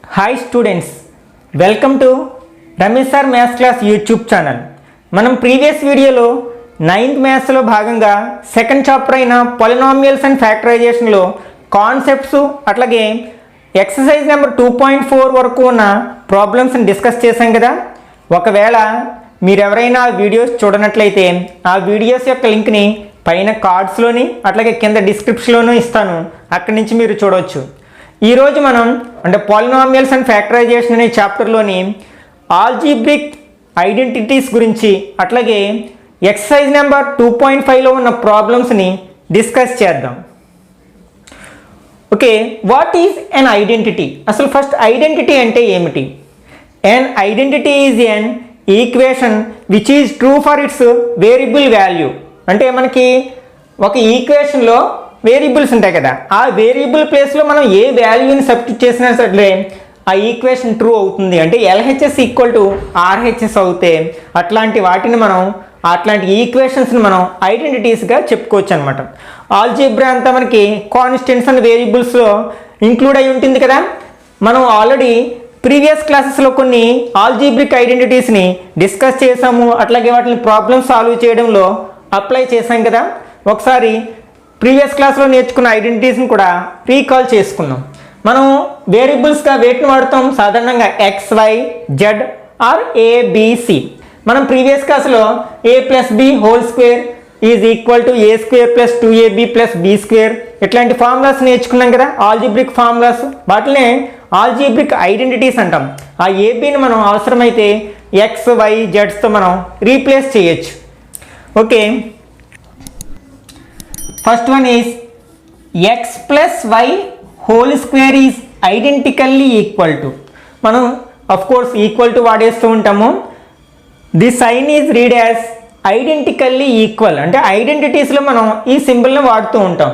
Hi students, welcome to Ramesh Sir Maths Class YouTube channel. మనం previous వీడియోలో 9th మ్యాథ్స్లో భాగంగా సెకండ్ చాప్టర్ అయిన పాలినామియల్స్ అండ్ ఫ్యాక్టరైజేషన్లో కాన్సెప్ట్స్ అట్లాగే ఎక్సర్సైజ్ నెంబర్ 2.4 వరకు ఉన్న ప్రాబ్లమ్స్ని డిస్కస్ చేశాం కదా. ఒకవేళ మీరు ఎవరైనా వీడియోస్ చూడనట్లయితే ఆ వీడియోస్ యొక్క లింక్ని పైన కార్డ్స్లోని అట్లాగే కింద డిస్క్రిప్షన్లోనూ ఇస్తాను, అక్కడి నుంచి మీరు చూడవచ్చు. ఈరోజు మనం అంటే పాలినామియల్స్ అండ్ ఫ్యాక్టరైజేషన్ అనే చాప్టర్లోని ఆల్జీబ్రిక్ ఐడెంటిటీస్ గురించి అట్లాగే ఎక్సర్సైజ్ నెంబర్ 2.5లో ఉన్న ప్రాబ్లమ్స్ని డిస్కస్ చేద్దాం. Okay, what is an identity? అసలు ఫస్ట్ ఐడెంటిటీ అంటే ఏమిటి? An identity is an equation which is true for its variable value. అంటే మనకి ఒక ఈక్వేషన్లో వేరియబుల్స్ ఉంటాయి కదా, ఆ వేరియబుల్ ప్లేస్లో మనం ఏ వాల్యూని సబ్స్టిట్యూట్ చేసినా సరే ఆ ఈక్వేషన్ ట్రూ అవుతుంది. అంటే ఎల్హెచ్ఎస్ ఈక్వల్ టు ఆర్హెచ్ఎస్ అవుతే అట్లాంటి వాటిని మనం అట్లాంటి ఈక్వేషన్స్ని మనం ఐడెంటిటీస్గా చెప్పుకోవచ్చు అనమాట. ఆల్జీబ్రా అంతా మనకి కాన్స్టెంట్స్ అండ్ వేరియబుల్స్లో ఇంక్లూడ్ అయి ఉంటుంది కదా. మనం ఆల్రెడీ ప్రీవియస్ క్లాసెస్లో కొన్ని ఆల్జీబ్రిక్ ఐడెంటిటీస్ని డిస్కస్ చేసాము, అట్లాగే వాటిని ప్రాబ్లమ్ సాల్వ్ చేయడంలో అప్లై చేసాం కదా. ఒకసారి ప్రీవియస్ క్లాస్లో నేర్చుకున్న ఐడెంటిటీస్ని కూడా రీకాల్ చేసుకున్నాం. మనం వేరియబుల్స్గా వేటిని వాడతాం? సాధారణంగా x, y, z or a b c. మనం ప్రీవియస్ క్లాస్లో a plus b whole square is equal to a square plus 2ab plus b square ఇట్లాంటి ఫార్ములాస్ నేర్చుకున్నాం కదా, ఆల్జీబ్రిక్ ఫార్ములాస్. వాటినే ఆల్జీబ్రిక్ ఐడెంటిటీస్ అంటాం. ఆ ఏబిని మనం అవసరమైతే ఎక్స్, వై, జెడ్స్తో మనం రీప్లేస్ చేయొచ్చు. Okay, first one is x plus y whole square is identically equal to. మనం అఫ్ కోర్స్ ఈక్వల్ టు వాడేస్తూ ఉంటాము. The sign is read as identically equal. అంటే ఐడెంటిటీస్లో మనం ఈ సింబల్ని వాడుతూ ఉంటాం.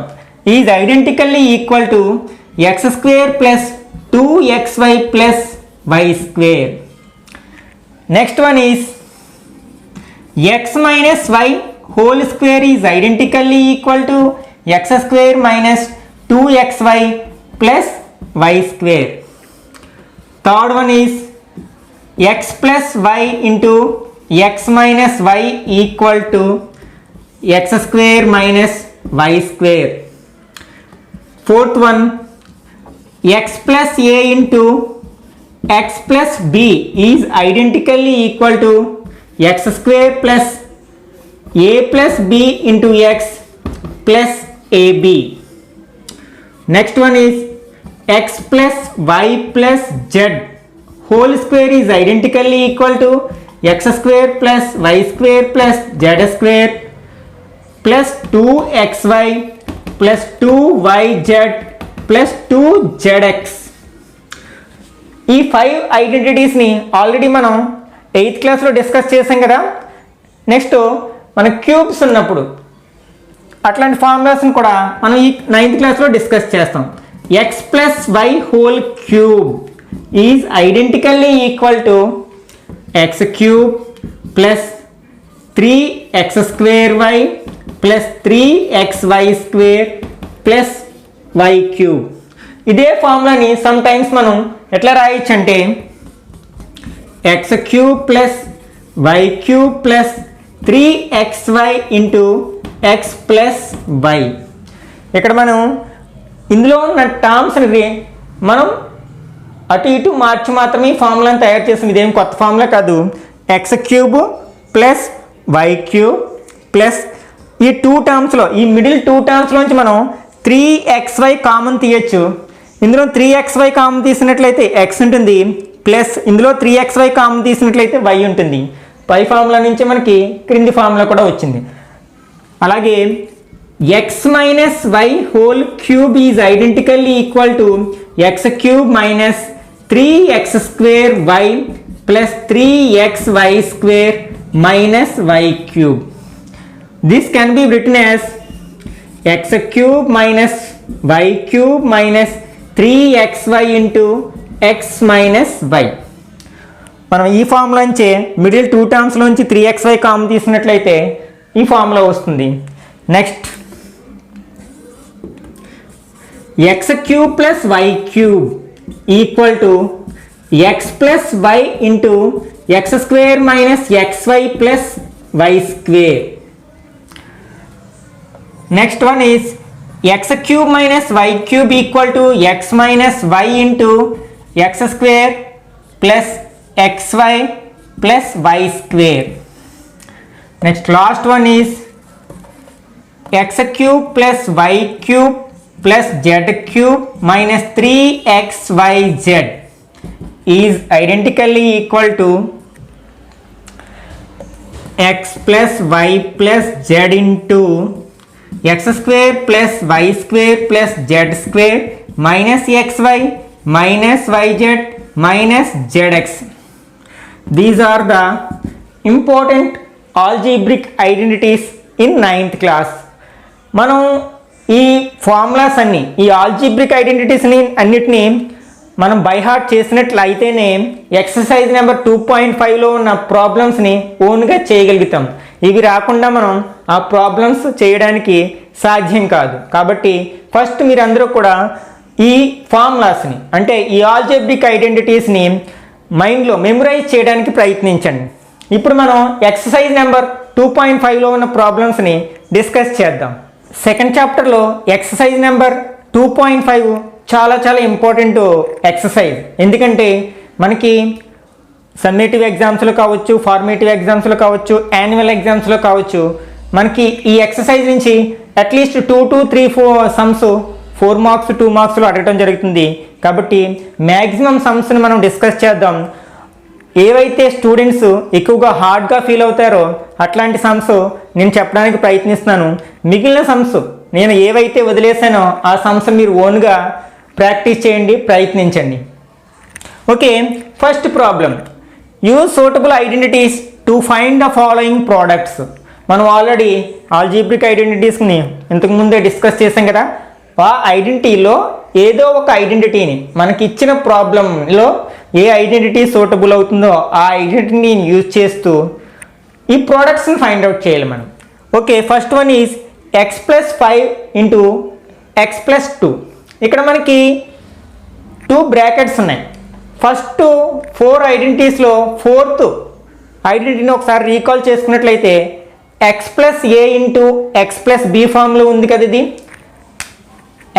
Is identically equal to x square plus 2xy plus y square. Next one is x minus y whole square is identically equal to x square minus 2xy plus y square. Third one is x plus y into x minus y equal to x square minus y square. Fourth one, x plus a into x plus b is identically equal to x square plus a plus b into x plus ab. Next one is x plus y plus z whole square is identically equal to x square plus y square plus z square plus 2xy plus 2yz plus 2zx. ఈ 5 ఐడెంటిటీస్ని already మనం 8th క్లాస్లో discuss చేసాం కదా. Next మన cubes ఉన్నప్పుడు అట్లాంటి ఫార్ములాస్ని కూడా మనం ఈ 9th క్లాస్లో డిస్కస్ చేస్తాం. X plus y whole cube is identically equal to x cube plus 3x square y plus 3xy square plus y cube. ఇదే ఫార్ములాని సమ్ టైమ్స్ మనం ఎట్లా రాయొచ్చు అంటే x cube plus y cube plus 3xy into x plus y. ఇక్కడ మనం ఇందులో ఉన్న టర్మ్స్ని మనం అటు ఇటు మార్చి మాత్రమే ఈ ఫార్ములాని తయారు చేసింది. ఇదేం కొత్త ఫార్ములా కాదు. X cube plus y cube plus ఈ 2 టర్మ్స్లో ఈ మిడిల్ 2 టర్మ్స్లోంచి మనం 3xy కామన్ తీయచ్చు. ఇందులో 3xy కామన్ తీసినట్లయితే ఎక్స్ ఉంటుంది, ప్లస్ ఇందులో 3xy కామన్ తీసినట్లయితే వై ఉంటుంది. పై ఫార్ములా నుంచి మనకి క్రింది ఫార్ములా కూడా వచ్చింది. అలాగే x minus y whole cube is identically equal to x cube minus 3x square y plus 3xy square minus y cube. This can be written as x cube minus y cube minus 3xy into x minus y. మనం ఈ formula నుంచే middle 2 టర్మ్స్లోంచి 3xy common తీసినట్లయితే ఈ formula వస్తుంది. Next x cube plus y cube equal to x plus y into x square minus xy plus y square. Next one is x cube minus y cube equal to x minus y into x square plus xy plus y square. Next last one is x cube plus y cube plus z cube minus 3xyz is identically equal to x plus y plus z into x square plus y square plus z square minus xy minus yz minus zx. These are the important algebraic identities in 9th class. మనం ఈ formulas అన్ని ఈ algebraic ఐడెంటిటీస్ని అన్నిటినీ మనం by heart చేసినట్లయితేనే exercise number 2.5లో ఉన్న ప్రాబ్లమ్స్ని ఓన్గా చేయగలుగుతాం. ఇవి రాకుండా మనం ఆ ప్రాబ్లమ్స్ చేయడానికి సాధ్యం కాదు. కాబట్టి ఫస్ట్ మీరందరూ కూడా ఈ ఫార్ములాస్ని అంటే ఈ ఆల్జీబ్రిక్ ఐడెంటిటీస్ని మైండ్లో మెమరైజ్ చేయడానికి ప్రయత్నించండి. ఇప్పుడు మనం ఎక్సర్సైజ్ నెంబర్ 2.5లో ఉన్న ప్రాబ్లమ్స్ని డిస్కస్ చేద్దాం. సెకండ్ చాప్టర్లో ఎక్సర్సైజ్ నెంబర్ 2.5 చాలా చాలా ఇంపార్టెంట్ ఎక్సర్సైజ్. ఎందుకంటే మనకి సమ్మేటివ్ ఎగ్జామ్స్లో కావచ్చు, ఫార్మేటివ్ ఎగ్జామ్స్లో కావచ్చు, యాన్యువల్ ఎగ్జామ్స్లో కావచ్చు, మనకి ఈ ఎక్సర్సైజ్ నుంచి అట్లీస్ట్ 2 to 3 సమ్స్ 4 మార్క్స్ 2 మార్క్స్లో అడగడం జరుగుతుంది. కాబట్టి మ్యాక్సిమం సమ్స్ని మనం డిస్కస్ చేద్దాం. ఏవైతే స్టూడెంట్స్ ఎక్కువగా హార్డ్గా ఫీల్ అవుతారో అట్లాంటి సమ్స్ నేను చెప్పడానికి ప్రయత్నిస్తున్నాను. మిగిలిన సమ్స్ నేను ఏవైతే వదిలేసానో ఆ సమ్స్ మీరు ఓన్గా ప్రాక్టీస్ చేయండి, ప్రయత్నించండి. Okay, first problem, use suitable identities to find the following products. మనం ఆల్రెడీ ఆల్జీబ్రిక్ ఐడెంటిటీస్ని ఇంతకుముందే డిస్కస్ చేసాం కదా. ఆ ఐడెంటిటీలో ఏదో ఒక ఐడెంటిటీని మనకి ఇచ్చిన ప్రాబ్లంలో ఏ ఐడెంటిటీ సూటబుల్ అవుతుందో ఆ ఐడెంటిటీని యూజ్ చేస్తూ ఈ ప్రోడక్ట్స్ని ఫైండ్ అవుట్ చేయాలి మనం. Okay, first one is x plus 5 into x plus 2. ఇక్కడ మనకి 2 బ్రాకెట్స్ ఉన్నాయి. ఫస్ట్ 4 ఐడెంటిటీస్లో 4th ఐడెంటిటీని ఒకసారి రీకాల్ చేసుకున్నట్లయితే X plus a into x plus B ఫామ్లో ఉంది కదా. ఇది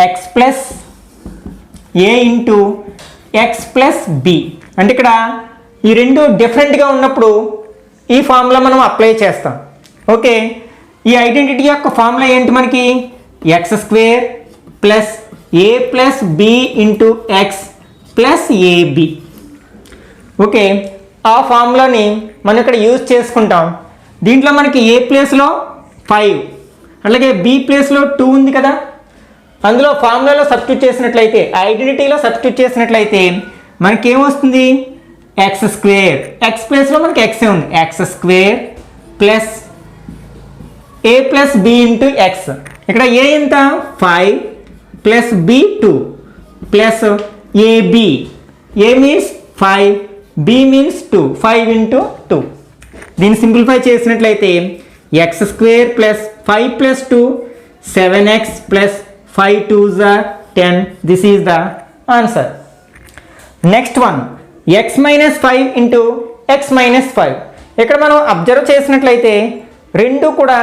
X plus a into x plus B. అంటే ఇక్కడ ఈ రెండు డిఫరెంట్గా ఉన్నప్పుడు ఈ ఫార్ములా మనం అప్లై చేస్తాం. ఓకే, ఈ ఐడెంటిటీ యొక్క ఫార్ములా ఏంటి మనకి? X square plus a plus b into x plus a b. Okay, ఆ ఫార్ములాని మనం ఇక్కడ యూజ్ చేసుకుంటాం. దీంట్లో మనకి ఏ ప్లేస్లో 5 అలాగే బి ప్లేస్లో 2 ఉంది కదా. అందులో ఫార్ములాలో సబ్స్టిట్యూట్ చేసినట్లయితే, ఐడెంటిటీలో సబ్స్టిట్యూట్ చేసినట్లయితే మనకి ఏమొస్తుంది? ఎక్స్ స్క్వేర్, ఎక్స్ ప్లేస్లో మనకి ఎక్సే ఉంది, x square plus a plus b into X. ఇక్కడ ఏ ఎంత? 5 ప్లస్ బి 2 ప్లస్ ఏబి. ఏ మీన్స్ 5, బి మీన్స్ 2, 5 ఇంటూ 2. దీన్ని సింప్లిఫై చేసినట్లయితే X square plus 5 plus 2 7x plus 5 2s are 10. This is the answer. Next one, x minus 5 into x minus 5. ఇక్కడ మనం observe చేసినట్లయితే రెండు కూడా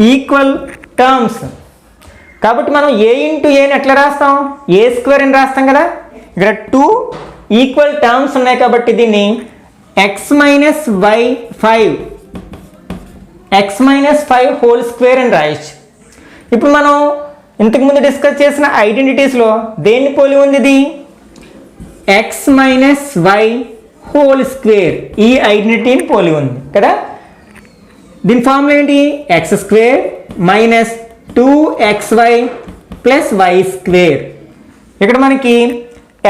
equal terms. కాబట్టి మనం ఏ into ఏని ఎట్లా రాస్తాం? ఏ స్క్వేర్ అని రాస్తాం కదా. ఇక్కడ 2 ఈక్వల్ టర్మ్స్ ఉన్నాయి కాబట్టి దీన్ని x minus y 5 x minus 5 whole square అని రాయొచ్చు. ఇప్పుడు మనం ఇంతకుముందు డిస్కస్ చేసిన ఐడెంటిటీస్లో దేన్ని పోలి ఉంది? ఇది x minus y whole square, ఈ ఐడెంటిటీని పోలి ఉంది కదా. దీని ఫార్ములా ఏంటి? X square minus 2xy plus y square. ఇక్కడ మనకి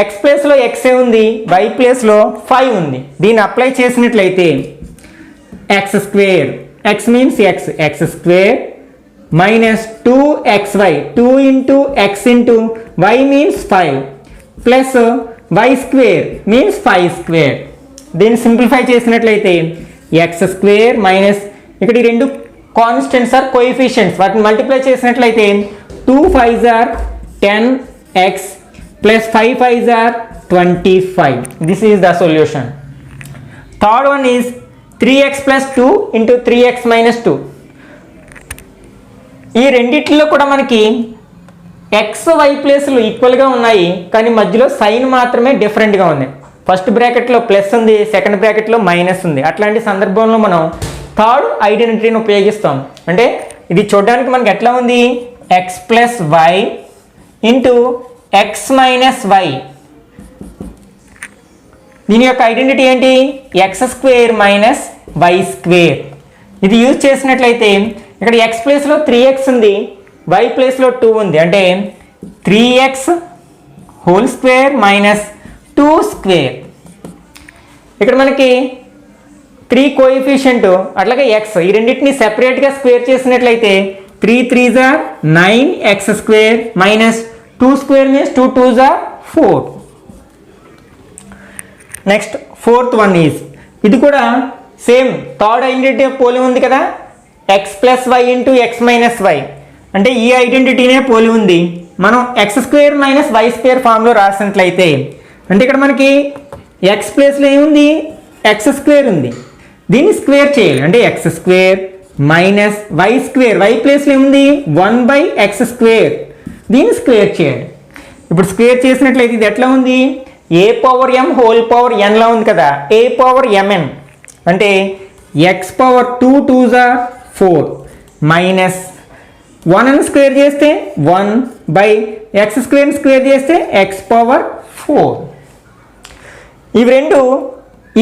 ఎక్స్ ప్లేస్లో ఎక్సే ఉంది, వై ప్లేస్లో 5 ఉంది. దీన్ని అప్లై చేసినట్లయితే X square, x means X, X square minus 2xy, 2 into x into y means 5 plus y square means 5 square. దీన్ని సింప్లిఫై చేసినట్లయితే x square మైనస్ ఇక్కడ ఈ రెండు కాన్స్టెంట్స్ ఆర్ కోఎఫిషియెంట్స్, వాటిని మల్టిప్లై చేసినట్లయితే 2 5s are 10x plus 5 5s are 25. This is the solution. Third one is 3x plus 2 into 3x minus 2. ఈ రెండిట్లో కూడా మనకి ఎక్స్ వై ప్లేస్లు ఈక్వల్గా ఉన్నాయి, కానీ మధ్యలో సైన్ మాత్రమే డిఫరెంట్గా ఉంది. ఫస్ట్ బ్రాకెట్లో ప్లస్ ఉంది, సెకండ్ బ్రాకెట్లో మైనస్ ఉంది. అట్లాంటి సందర్భంలో మనం థర్డ్ ఐడెంటిటీని ఉపయోగిస్తాం. అంటే ఇది చూడడానికి మనకి ఎట్లా ఉంది, x plus y into x minus y. దీని యొక్క ఐడెంటిటీ ఏంటి, x square minus y square. ఇది యూజ్ చేసినట్లయితే ఇక్కడ ఎక్స్ ప్లేస్లో 3x ఉంది, వై ప్లేస్లో 2 ఉంది. అంటే 3x whole square minus 2 square. ఇక్కడ మనకి 3 కోఎఫిషియంట్, అట్లాగే ఎక్స్, ఈ రెండింటిని సెపరేట్గా స్క్వేర్ చేసినట్లయితే 3 3s are 9x square minus 2 square means 2 2s are 4. Next fourth one is, ఇది కూడా సేమ్ థర్డ్ ఐడెంటిటీ పోలి ఉంది కదా, x plus y into x minus y. అంటే ఈ ఐడెంటిటీనే పోలి ఉంది. మనం x square minus y square ఫామ్లో రాసినట్లయితే, అంటే ఇక్కడ మనకి ఎక్స్ ప్లేస్లో ఏముంది, ఎక్స్ స్క్వేర్ ఉంది, దీన్ని స్క్వేర్ చేయాలి. అంటే x square minus y square, y ప్లేస్లో ఏముంది 1/x స్క్వేర్, దీన్ని స్క్వేర్ చేయాలి. ఇప్పుడు స్క్వేర్ చేసినట్లయితే ఇది ఎట్లా ఉంది, ఏ పవర్ ఎం హోల్ పవర్ ఎన్లా ఉంది కదా, ఏ పవర్ ఎంఎన్. అంటే X power 2 2s are 4 minus 1 అని స్క్వేర్ చేస్తే 1/x స్క్వేర్ స్క్వేర్ చేస్తే ఎక్స్ పవర్ 4. ఇవి రెండు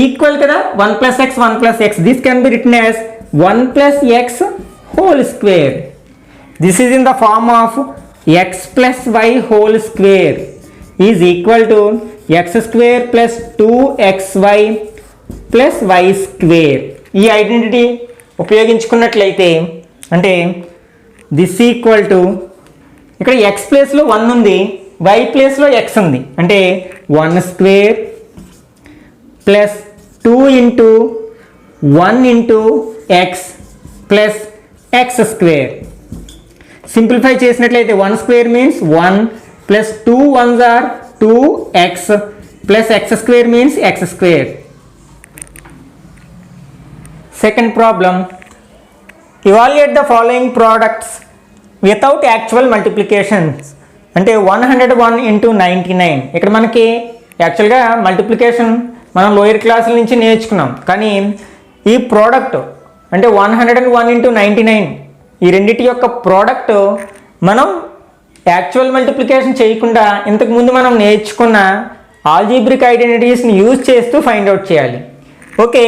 ఈక్వల్ కదా, 1 + x 1 + x. This can be written as 1 + x whole square. This is in the form of x + y whole square is equal to x square plus 2xy plus y square. ఈ identity ఉపయోగించుకున్నట్లయితే అంటే this equal to, ఇక్కడ x ప్లేస్లో 1 ఉంది, y ప్లేస్లో x ఉంది. అంటే 1 square plus 2 into 1 into x plus x square. Simplify చేసినట్లయితే 1 square means 1 plus 2 1s are 2x plus x square means x square. Second problem, evaluate the following products without actual multiplications. అంటే 101 into 99. ఇక్కడ మనకి యాక్చువల్గా multiplication మనం lower క్లాసుల నుంచి నేర్చుకున్నాం, కానీ ఈ ప్రోడక్ట్ అంటే 101 into 99 ఈ రెండింటి యొక్క ప్రోడక్ట్ మనం యాక్చువల్ మల్టిప్లికేషన్ చేయకుండా ఇంతకుముందు మనం నేర్చుకున్న ఆల్జీబ్రిక్ ఐడెంటిటీస్ని యూజ్ చేస్తూ ఫైండ్ అవుట్ చేయాలి. ఓకే,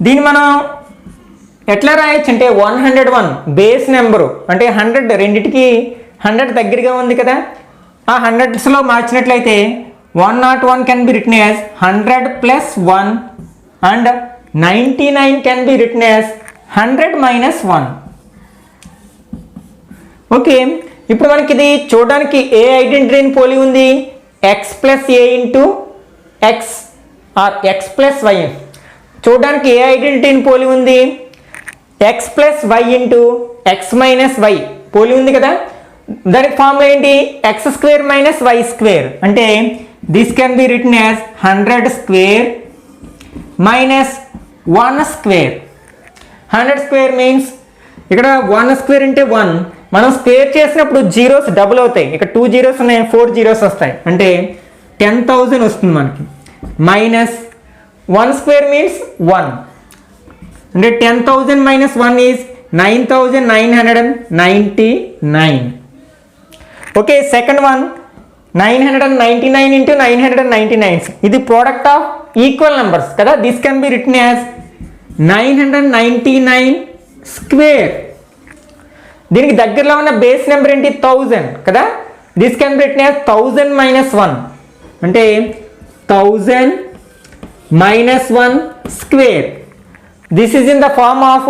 దీన్ని మనం ఎట్లా రాయొచ్చు అంటే 101 బేస్ నెంబరు, అంటే 100 రెండిటికి 100 దగ్గరగా ఉంది కదా, ఆ 100స్లో మార్చినట్లయితే 101 can be written as 100 + 1 and 99 can be written as 100 - 1. Okay, ఇప్పుడు మనకి ఇది చూడడానికి ఏ ఐడెంటిటీని పోలి ఉంది, x plus a into x or x plus y. చూడడానికి ఏ ఐడెంటిటీని పోలి ఉంది, x plus y into x minus y పోలి ఉంది కదా. దానికి ఫార్ములా ఏంటి, x square minus y square. అంటే this can be written as 100 square minus 1 square. 100 square means ఇక్కడ 1 స్క్వేర్ అంటే 1, మనం స్క్వేర్ చేసినప్పుడు జీరోస్ డబుల్ అవుతాయి. ఇక్కడ 2 జీరోస్ ఉన్నాయి, 4 జీరోస్ వస్తాయి. అంటే 10,000 వస్తుంది మనకి. Minus 1 square means 1. అంటే 10,000 - 1 is 9,999. Okay, second one 999 into 999. ఇది ప్రోడక్ట్ ఆఫ్ ఈక్వల్ నెంబర్స్ కదా. This can be written as 999 square. దీనికి దగ్గరలో ఉన్న బేస్ నెంబర్ ఏంటి, 1000 కదా. This can be written as 1000 - 1. అంటే 1000 - 1 square. This is in the form of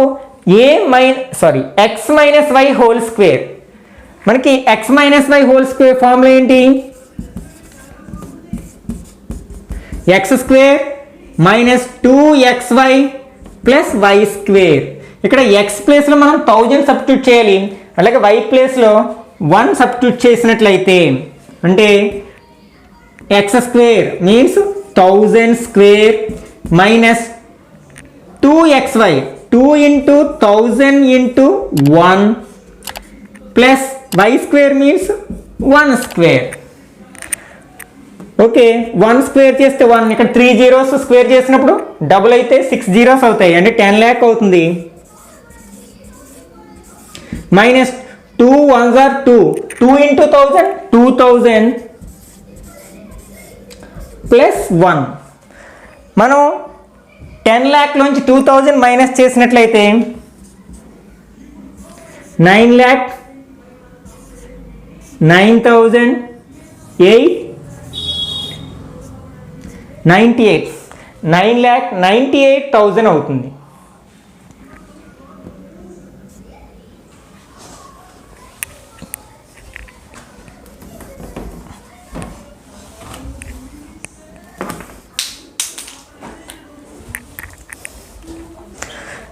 x - y whole square. మనకి x - y whole square formula ఏంటి, x square minus 2xy plus y square. ఇక్కడ x ప్లేస్లో మనం 1000 substitute చేయాలి, అలాగే y ప్లేస్లో 1 substitute చేసినట్లయితే అంటే x square means 1000 square minus 2xy 2 into 1000 into 1 plus y square means 1 square. Okay 1 square చేస్తే 1 ఇక్కడ 3 zeros స్క్వేర్ చేసినప్పుడు డబుల్ అయితే 6 zeros అవుతాయి అంటే 10 lakh అవుతుంది. Minus 2 1s are 2 2 into 1000 2000 plus 1. మనం 10 lakh లోంచి 2000 మైనస్ చేసినట్లయితే 9 lakh 9000 98 9,98,000 అవుతుంది.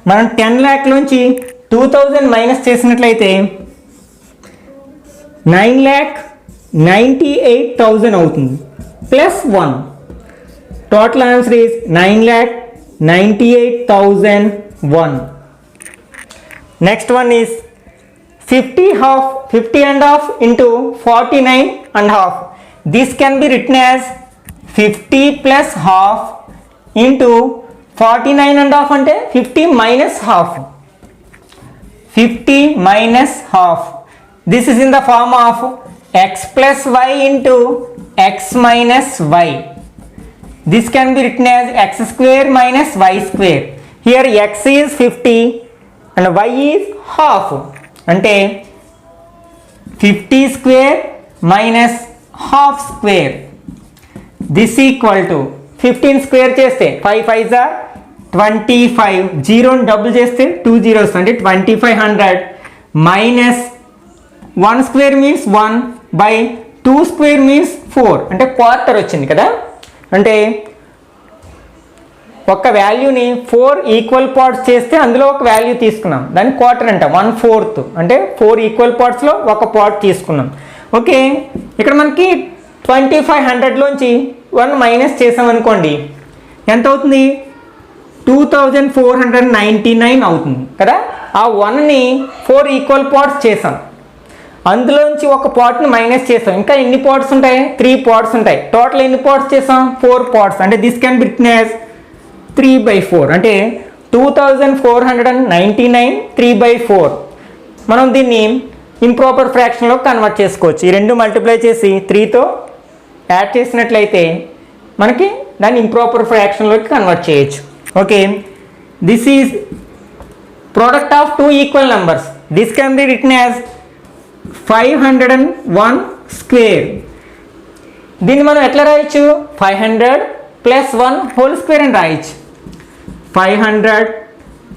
మనం 10 lakh లోంచి 2000 మైనస్ చేసినట్లయితే 9,98,000 అవుతుంది plus 1. Total answer is 9,98,001. Next one is 50 and half into 49 and half. This can be written as 50 plus half into 49 and half ante 50 minus half. 50 minus half. This is in the form of x plus y into x minus y. This can be written as x square minus y square. Here x is 50 and y is half. Ante 50 square minus half square. This equal to 15 square cheste 5 5s are 25. 0 double cheste 2 zeros ante 2500 minus 1 square means 1 by 2 square means 4 ante quarter వచ్చింది కదా. అంటే ఒక వాల్యూని 4 equal parts చేస్తే అందులో ఒక value తీసుకున్నాం దాన్ని క్వార్టర్ అంట 1/4 అంటే 4 ఈక్వల్ పార్ట్స్లో ఒక పార్ట్ తీసుకున్నాం. ఓకే ఇక్కడ మనకి 2500లోంచి 1 మైనస్ చేసామనుకోండి ఎంత అవుతుంది 2499 అవుతుంది కదా. ఆ 1ని 4 ఈక్వల్ పార్ట్స్ చేసాం అందులోంచి ఒక పార్ట్ని మైనస్ చేసాం ఇంకా ఎన్ని పార్ట్స్ ఉంటాయి 3 పార్ట్స్ ఉంటాయి. టోటల్ ఎన్ని పార్ట్స్ చేసాం 4 పార్ట్స్ అంటే this can be written as 3/4 అంటే 2499 3/4. మనం దీన్ని ఇంప్రాపర్ ఫ్రాక్షన్లో కన్వర్ట్ చేసుకోవచ్చు. ఈ రెండు మల్టిప్లై చేసి 3తో యాడ్ చేసినట్లయితే మనకి దాన్ని ఇంప్రాపర్ ఫ్రాక్షన్లోకి కన్వర్ట్ చేయొచ్చు. Okay this is product of 2 equal numbers. This can be written as 501 square. దీన్ని మనం ఎట్లా రాయొచ్చు 500 ప్లస్ 1 హోల్ స్క్వేర్ అని రాయొచ్చు. 500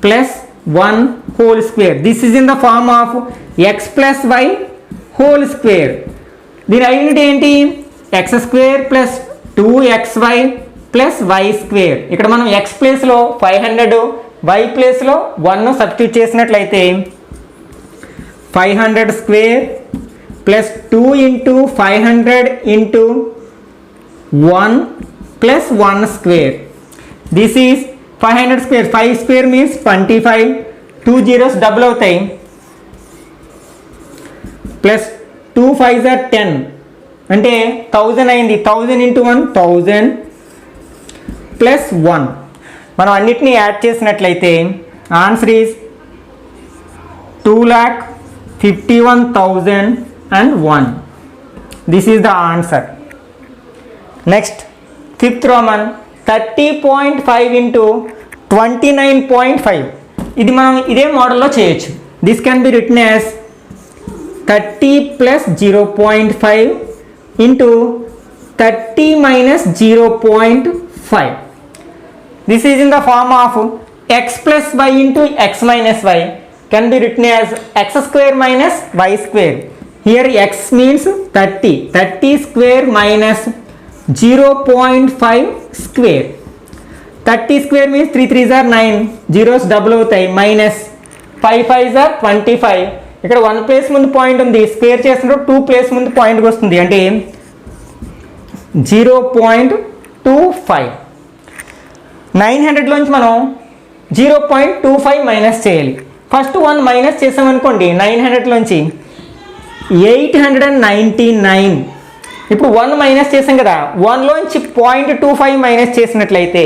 plus 1 whole square. This is in the form of x plus y whole square. దీని identity ఏంటి x square plus 2xy plus y square. ఇక్కడ మనం ఎక్స్ ప్లేస్లో 500 వై ప్లేస్లో 1 సబ్స్టిట్యూట్ చేసినట్లయితే 500 square plus 2 into 500 into 1 plus 1 square. This is 500 square. 5 square means 25. 2 zeros double అవుతాయి plus 2 5s are 10 అంటే 1000 అయింది. 1000 into 1 1000 plus 1. మనం అన్నిటినీ యాడ్ చేసినట్లయితే answer is 2,51,001. This is the answer. Next, fifth Roman 30.5 into 29.5. ఇది మనం ఇదే మోడల్లో చేయొచ్చు. This can be written as 30 plus 0.5 into 30 minus 0.5. This is in the form of x plus y into x minus y. Can be written as x square minus y square. Here x means 30. 30 square minus 0.5 square. 30 square means 3 3s are 9. Zeros double అవుతాయి minus 5 5s are 25. ఇక్కడ 1 place ముందు point ఉంది square చేసినప్పుడు 2 place ముందు point వస్తుంది అంటే 0.25. 900లోంచి మనం 0.25 minus చేయాలి. ఫస్ట్ 1 మైనస్ చేసామనుకోండి 900లోంచి 899. ఇప్పుడు 1 మైనస్ చేసాం కదా, 1లోంచి 0.25 మైనస్ చేసినట్లయితే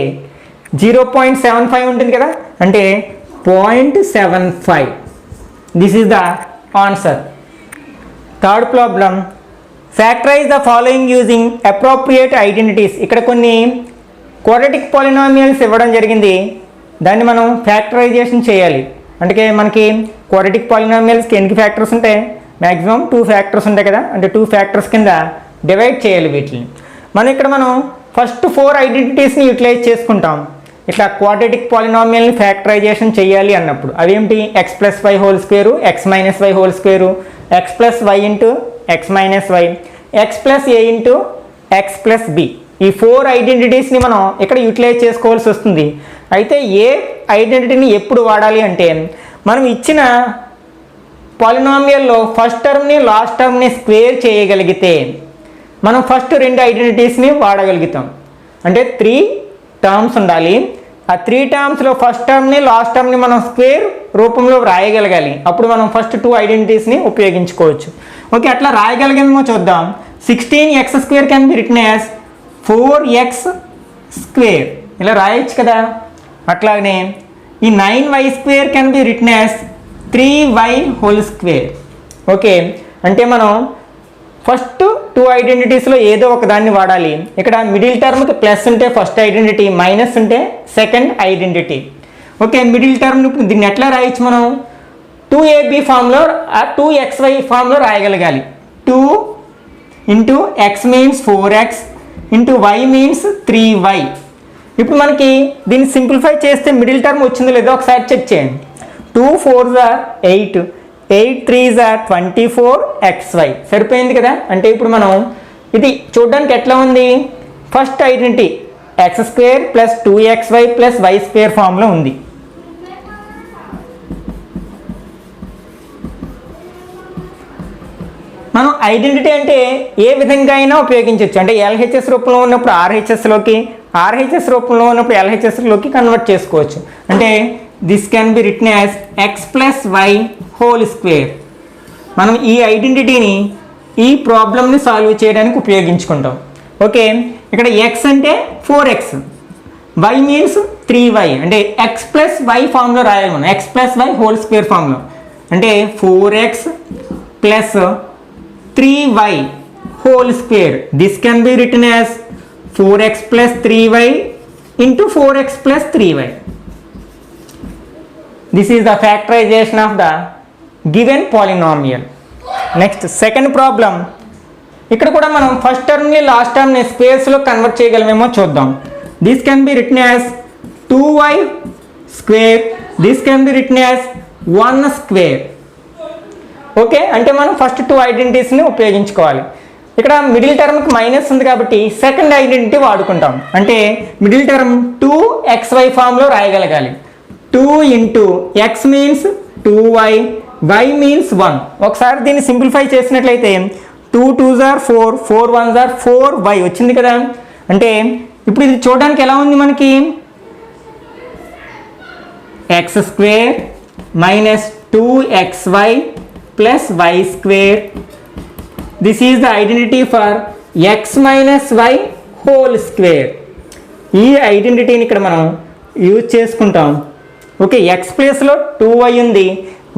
0.75 ఉంటుంది కదా, అంటే 0.75. This is the answer. Third problem, factorise the following using appropriate identities. ఇక్కడ కొన్ని క్వాడ్రాటిక్ పాలినామియల్స్ ఇవ్వడం జరిగింది, దాన్ని మనం ఫ్యాక్టరైజేషన్ చేయాలి. అంటే మనకి క్వాడ్రాటిక్ పాలినామియల్స్కి ఎన్ని ఫ్యాక్టర్స్ ఉంటాయి? మ్యాక్సిమం 2 ఫ్యాక్టర్స్ ఉంటాయి కదా, అంటే 2 ఫ్యాక్టర్స్ కింద డివైడ్ చేయాలి వీటిని. మనం ఫస్ట్ 4 ఐడెంటిటీస్ని యూటిలైజ్ చేసుకుంటాం ఇట్లా క్వాడ్రాటిక్ పాలినామియల్ని ఫ్యాక్టరైజేషన్ చేయాలి అన్నప్పుడు. అవేంటి? X plus y whole square, x minus y whole square, x plus y into x minus y, x plus a into x plus b. ఈ 4 ఐడెంటిటీస్ని మనం ఇక్కడ యూటిలైజ్ చేసుకోవాల్సి వస్తుంది. అయితే ఏ ఐడెంటిటీని ఎప్పుడు వాడాలి అంటే, మనం ఇచ్చిన పాలినామియల్లో ఫస్ట్ టర్మ్ని లాస్ట్ టర్మ్ని స్క్వేర్ చేయగలిగితే మనం ఫస్ట్ 2 ఐడెంటిటీస్ని వాడగలుగుతాం. అంటే 3 టర్మ్స్ ఉండాలి. ఆ 3 టర్మ్స్లో ఫస్ట్ టర్మ్ని లాస్ట్ టర్మ్ని మనం స్క్వేర్ రూపంలో రాయగలగాలి. అప్పుడు మనం ఫస్ట్ 2 ఐడెంటిటీస్ని ఉపయోగించుకోవచ్చు. ఓకే, అట్లా రాయగలిగేమో చూద్దాం. 16x square can be written as 4x square, ఇలా రాయొచ్చు కదా. అట్లాగనే ఈ 9y square can be written as 3y whole square. Okay, అంటే మనం ఫస్ట్ 2 ఐడెంటిటీస్లో ఏదో ఒక దాన్ని వాడాలి. ఇక్కడ మిడిల్ టర్మ్కి ప్లస్ ఉంటే ఫస్ట్ ఐడెంటిటీ, మైనస్ ఉంటే second identity. Okay, middle term దీన్ని ఎట్లా రాయొచ్చు? మనం 2ab ఫామ్లో 2xy ఫామ్లో రాయగలగాలి. 2 into x means 4x into y means 3y. ఇప్పుడు మనకి దీన్ని సింప్లిఫై చేస్తే మిడిల్ టర్మ్ వచ్చిందో లేదో ఒకసారి చెక్ చేయండి. 2 4s are 8, 8 3s are 24xy. సరిపోయింది కదా. అంటే ఇప్పుడు మనం ఇది చూడడానికి ఎట్లా ఉంది? First identity x square plus 2xy plus y square ఫామ్లో ఉంది. మనం ఐడెంటిటీ అంటే ఏ విధంగా అయినా ఉపయోగించవచ్చు. అంటే ఎల్హెచ్ఎస్ రూపంలో ఉన్నప్పుడు ఆర్హెచ్ఎస్లోకి, ఆర్హెచ్ఎస్ రూపంలో ఉన్నప్పుడు ఎల్హెచ్ఎస్లోకి కన్వర్ట్ చేసుకోవచ్చు. అంటే this can be written as x plus y whole square. మనం ఈ ఐడెంటిటీని ఈ ప్రాబ్లమ్ని సాల్వ్ చేయడానికి ఉపయోగించుకుంటాం. ఓకే, ఇక్కడ ఎక్స్ అంటే 4x, వై మీన్స్ 3y, అంటే ఎక్స్ ప్లస్ వై ఫామ్లో రాయాలి మనం, x plus y whole square ఫామ్లో. అంటే 4x plus 3y whole square. This can be written as 4x plus 3y into 4x plus 3y. This is the factorization of the given polynomial. Next, second problem. ఇక్కడ కూడా మనం first టర్మ్ని లాస్ట్ టర్మ్ని స్క్వేర్స్లో convert చేయగలమేమో చూద్దాం. This can be written as 2y square. This can be written as 1 square. Okay, అంటే మనం first 2 ఐడెంటిటీస్ని ఉపయోగించుకోవాలి. ఇక్కడ మిడిల్ టర్మ్కి మైనస్ ఉంది కాబట్టి సెకండ్ ఐడెంటిటీ వాడుకుంటాం. అంటే మిడిల్ టర్మ్ 2xy ఫామ్లో రాయగలగాలి. 2 into x means 2y, y means 1. ఒకసారి దీన్ని సింప్లిఫై చేసినట్లయితే 2 2s are 4, 4 1s are 4y వచ్చింది కదా. అంటే ఇప్పుడు ఇది చూడడానికి ఎలా ఉంది? మనకి x square minus 2xy plus y square. This is the identity for x minus y whole square. ఈ ఐడెంటిటీని ఇక్కడ మనం యూజ్ చేసుకుంటాం. ఓకే, x ప్లేస్లో 2y ఉంది,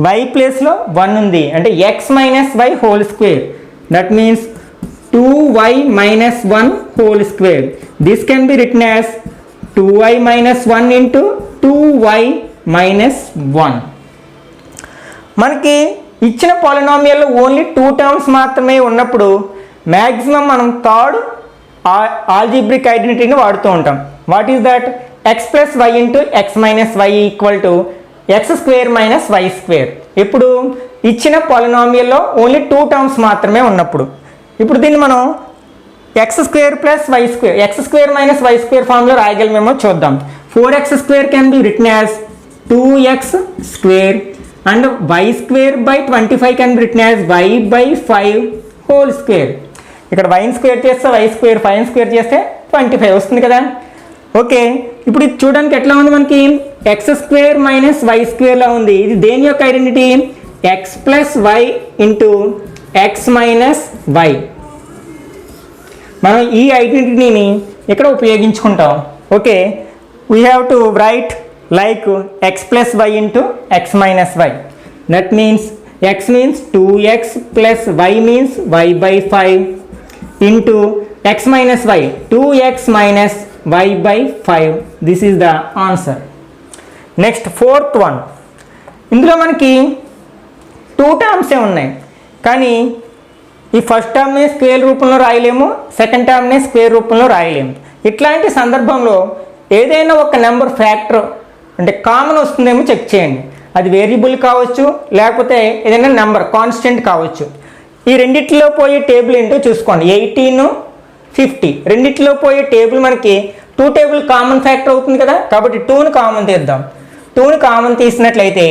y ప్లేస్లో 1 ఉంది, అంటే x minus y whole square. That means 2y minus 1 whole square. This can be written as 2y minus 1 into 2y minus 1. మనకి ఇచ్చిన పాలినామియల్లో ఓన్లీ 2 టర్మ్స్ మాత్రమే ఉన్నప్పుడు మ్యాక్సిమం మనం థర్డ్ ఆల్జీబ్రిక్ ఐడెంటిటీని వాడుతూ ఉంటాం. What is that? X plus y into x minus y equal to x square minus y square. ఇప్పుడు ఇచ్చిన పాలినామియల్లో ఓన్లీ 2 టర్మ్స్ మాత్రమే ఉన్నప్పుడు. ఇప్పుడు దీన్ని మనం x square plus y square, x square minus y square ఫామ్లో రాయగలమేమో చూద్దాం. 4x square can be written as 2x square and y square by 25 can be written as y by 5 whole square. ఇక్కడ వైని square చేస్తే y square, ఫైవ్ని square చేస్తే 25 వస్తుంది కదా. Okay, ఇప్పుడు ఇది చూడడానికి ఎట్లా ఉంది మనకి, ఎక్స్ స్క్వేర్ మైనస్ వై స్క్వేర్లా ఉంది. ఇది దేని యొక్క identity, x plus y into x minus y. మనం ఈ ఐడెంటిటీని ఇక్కడ ఉపయోగించుకుంటాం. Okay, we have to write like x plus y into x minus y. That means x means 2x plus y means y by 5 into x minus y, 2x minus y by 5. This is the answer. Next, fourth one. ఇందులో మనకి 2 టర్మ్సే ఉన్నాయి, కానీ ఈ first టర్మ్ని square రూపంలో రాయలేము, second టర్మ్ని square రూపంలో రాయలేము. ఇట్లాంటి సందర్భంలో ఏదైనా ఒక నెంబర్ ఫ్యాక్టర్ అంటే కామన్ వస్తుందేమో చెక్ చేయండి. అది వేరియబుల్ కావచ్చు, లేకపోతే ఏదైనా నెంబర్ కాన్స్టెంట్ కావచ్చు. ఈ రెండిట్లో పోయే టేబుల్ ఏంటో చూసుకోండి. 18, 50 రెండిట్లో పోయే టేబుల్ మనకి 2 టేబుల్ కామన్ ఫ్యాక్టర్ అవుతుంది కదా, కాబట్టి 2ని కామన్ తీద్దాం. 2ని కామన్ తీసినట్లయితే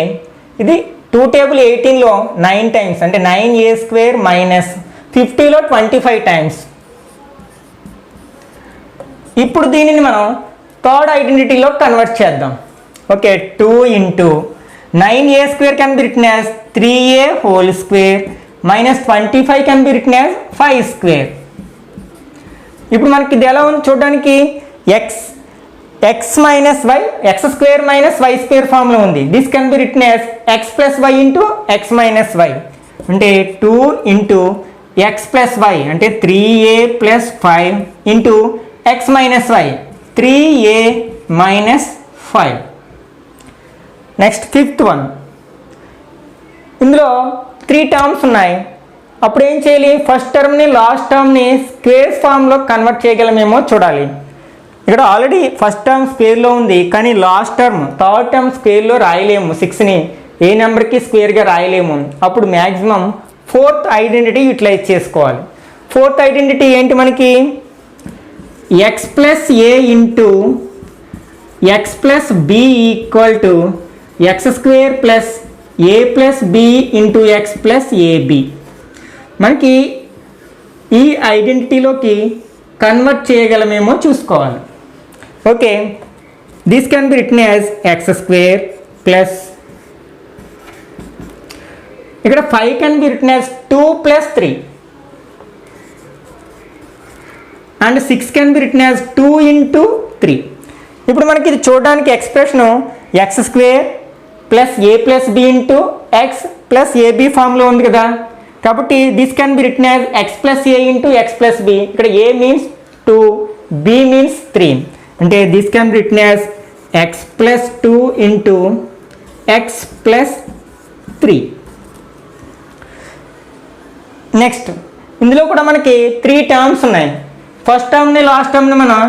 ఇది 2 టేబుల్ 18లో 9 టైమ్స్, అంటే 9a² మైనస్ 50లో 25 టైమ్స్. ఇప్పుడు దీనిని మనం థర్డ్ ఐడెంటిటీలో కన్వర్ట్ చేద్దాం. Okay, 2 into 9a² can be written as 3a whole square minus 25 can be written as 5 square. ఇప్పుడు మనకి ఇది ఎలా ఉంది చూడడానికి, x minus y, x square minus y square ఫామ్లో ఉంది. This can be written as x plus y into x minus y, అంటే 2 into x plus y అంటే 3a plus 5 into x minus y 3a minus 5. Next fifth one. ఇందులో 3 terms ఉన్నాయి. అప్పుడు ఏం చేయాలి, ఫస్ట్ టర్మ్ని లాస్ట్ టర్మ్ని స్క్వేర్స్ ఫామ్లో కన్వర్ట్ చేయగలమేమో చూడాలి. ఇక్కడ ఆల్రెడీ ఫస్ట్ టర్మ్ స్క్వేర్లో ఉంది, కానీ లాస్ట్ టర్మ్ థర్డ్ టర్మ్ స్క్వేర్లో రాయలేము. 6ని ఏ నెంబర్కి స్క్వేర్గా రాయలేము. అప్పుడు మ్యాక్సిమం ఫోర్త్ ఐడెంటిటీ యూటిలైజ్ చేసుకోవాలి. ఫోర్త్ ఐడెంటిటీ ఏంటి మనకి, x plus a into x plus b equal to x square plus a plus b into x plus a b. మనకి ఈ ఐడెంటిటీలోకి కన్వర్ట్ చేయగలమేమో చూసుకోవాలి. Okay, this can be written as x square plus, ఇక్కడ 5 can be written as 2 plus 3 and 6 can be written as 2 into 3. ఇప్పుడు మనకి ఇది చూడడానికి expression x square plus a plus b into x plus a b ఫామ్లో ఉంది కదా, కాబట్టి this can be written as x plus a into x plus b. ఇక్కడ a means 2, b means 3, అంటే this can be written as x plus 2 into x plus 3. Next, ఇందులో కూడా మనకి 3 terms ఉన్నాయి. ఫస్ట్ టర్మ్ని లాస్ట్ టర్మ్ని మనం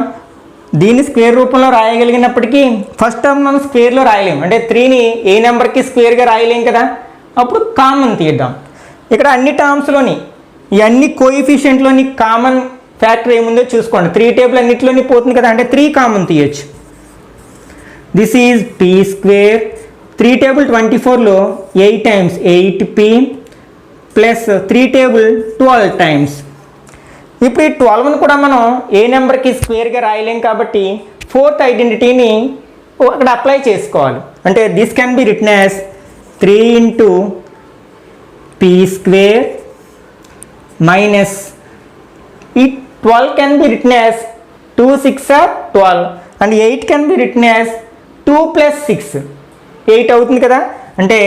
దీన్ని స్క్వేర్ రూపంలో రాయగలిగినప్పటికీ ఫస్ట్ టర్మ్ మనం స్క్వేర్లో రాయలేము, అంటే 3ని ఏ నెంబర్కి స్క్వేర్గా రాయలేం కదా. అప్పుడు కామన్ తీద్దాం. ఇక్కడ అన్ని టర్మ్స్లోని ఈ అన్ని కోఎఫిషియెంట్లోని కామన్ ఫ్యాక్టర్ ఏముందో చూసుకోండి. 3 టేబుల్ అన్నింటిలోని పోతుంది కదా, అంటే 3 కామన్ తీయచ్చు. This is p square. 3 table 24లో 8 times 8p plus 3 table 12 times. ఇప్పుడు ఈ 12ని కూడా మనం ఏ నెంబర్కి స్క్వేర్గా రాయలేం, కాబట్టి ఫోర్త్ ఐడెంటిటీని అక్కడ అప్లై చేసుకోవాలి. అంటే this can be written as 3 into P square minus ఈ 12 can be written as 2 6 are 12 and 8 can be written as 2 plus 6 8 అవుతుంది కదా, అంటే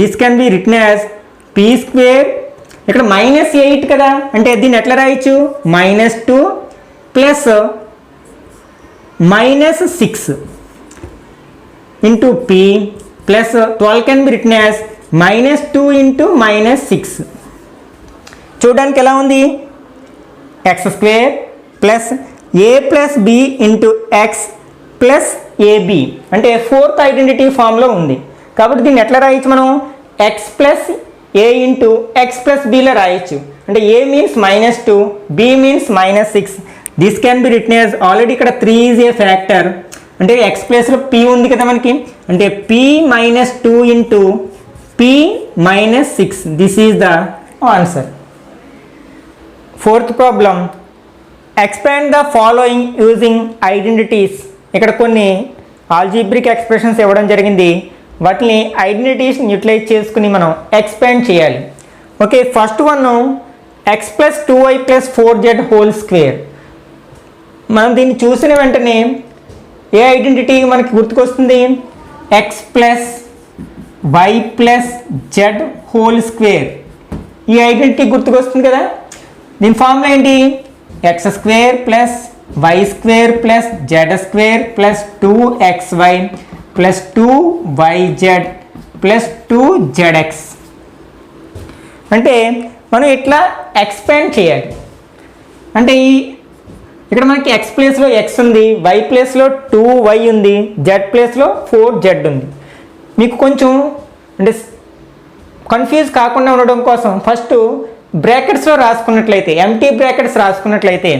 this can be written as P square. ఇక్కడ -8 కదా, అంటే దీన్ని ఎట్లా రాయొచ్చు, -2 plus -6 into P plus 12 can be written as -2 into -6. చూడడానికి ఎలా ఉంది, x square plus a plus b into x plus a b, అంటే ఫోర్త్ ఐడెంటిటీ ఫామ్లో ఉంది. కాబట్టి దీన్ని ఎట్లా రాయొచ్చు మనం, x plus a into x plus బిలో రాయొచ్చు. అంటే a means -2, b means -6. This can be written as, already ఇక్కడ 3 ఈజ్ ఏ ఫ్యాక్టర్, అంటే ఎక్స్ ప్లస్లో పి ఉంది కదా మనకి, అంటే p -2 into p -6. This is the answer. Fourth problem, expand the following using identities. ఇక్కడ కొన్ని ఆల్జీబ్రిక్ ఎక్స్ప్రెషన్స్ ఇవ్వడం జరిగింది, వాటిని ఐడెంటిటీస్ని యూటిలైజ్ చేసుకుని మనం ఎక్స్పాండ్ చేయాలి. Okay, first one x plus 2y plus 4z whole square. మనం దీన్ని చూసిన వెంటనే ఏ ఐడెంటిటీ మనకి గుర్తుకొస్తుంది? x plus y plus z whole square. ఈ ఐడెంటిటీ గుర్తుకొస్తుంది కదా. దీని ఫార్ములా ఏంటి? x square plus y square plus z square plus 2xy plus 2yz plus 2zx. అంటే మనం ఇట్లా ఎక్స్పాండ్ చేయాలి. అంటే ఇక్కడ మనకి x ప్లేస్లో x ఉంది, y ప్లేస్లో 2y ఉంది, z ప్లేస్లో 4z ఉంది. మీకు కొంచెం అంటే కన్ఫ్యూజ్ కాకుండా ఉండడం కోసం ఫస్ట్ బ్రాకెట్స్లో రాసుకున్నట్లయితే, ఎంటీ బ్రాకెట్స్ రాసుకున్నట్లయితే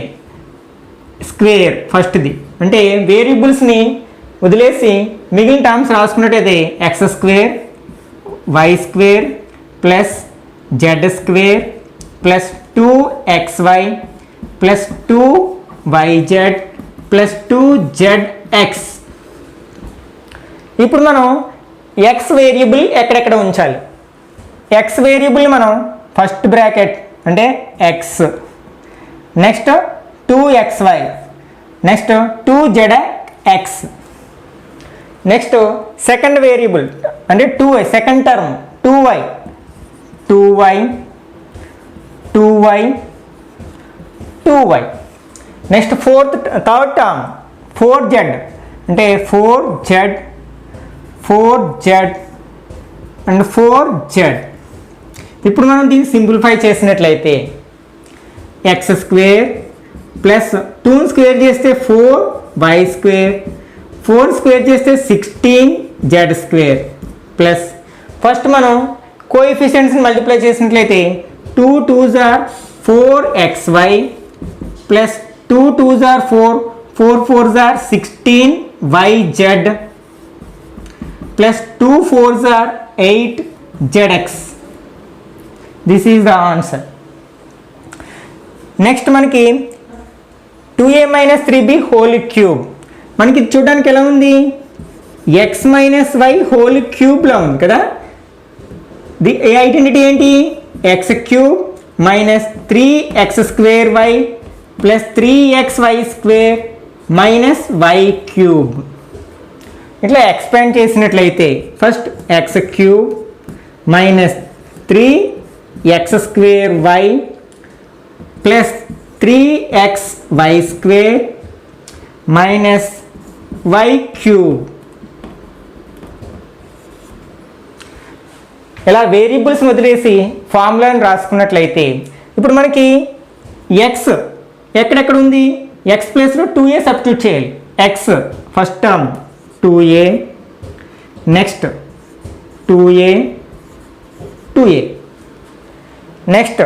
స్క్వేర్ ఫస్ట్ది, అంటే వేరియబుల్స్ని వదిలేసి మిగిలిన టర్మ్స్ రాసుకున్నట్టయితే x square y square plus z square plus 2xy plus 2yz plus 2zx. ఇప్పుడు మనం x వేరియబుల్ ఎక్కడెక్కడ ఉంచాలి? x వేరియబుల్ మనం ఫస్ట్ బ్రాకెట్ అంటే x, next 2xy, next 2zx, next second variable అంటే 2y, second term 2y, 2y, 2y, 2y. Next third term 4z అంటే 4z, 4z and 4z. ఇప్పుడు మనం దీన్ని సింప్లిఫై చేసినట్లయితే x స్క్వేర్ ప్లస్ 2 స్క్వేర్ చేస్తే 4y square, 4 square చేస్తే 16z square plus first మనం కోఎఫిషియెంట్స్ని multiply చేసినట్లయితే 2 2s are 4xy plus 2 2s are 4, 4 4s are 16yz plus 2 4s are 8zx. This is the answer. Next మనకి 2a minus 3b whole cube. మనకి చూడడానికి ఎలా ఉంది? x minus y whole క్యూబ్లో ఉంది కదా. ఏ identity ఏంటి? x cube minus 3x square y plus 3xy square minus y cube. ఇట్లా expand చేసినట్లయితే first x cube minus 3x square y plus 3xy square minus y cube. ఇలా variables వదిలేసి ఫార్ములాని రాసుకున్నట్లయితే ఇప్పుడు మనకి x ఎక్కడెక్కడ ఉంది? x ప్లేస్లో 2a సబ్స్టిట్యూట్ చేయాలి. x first term 2a, next 2a, 2a. Next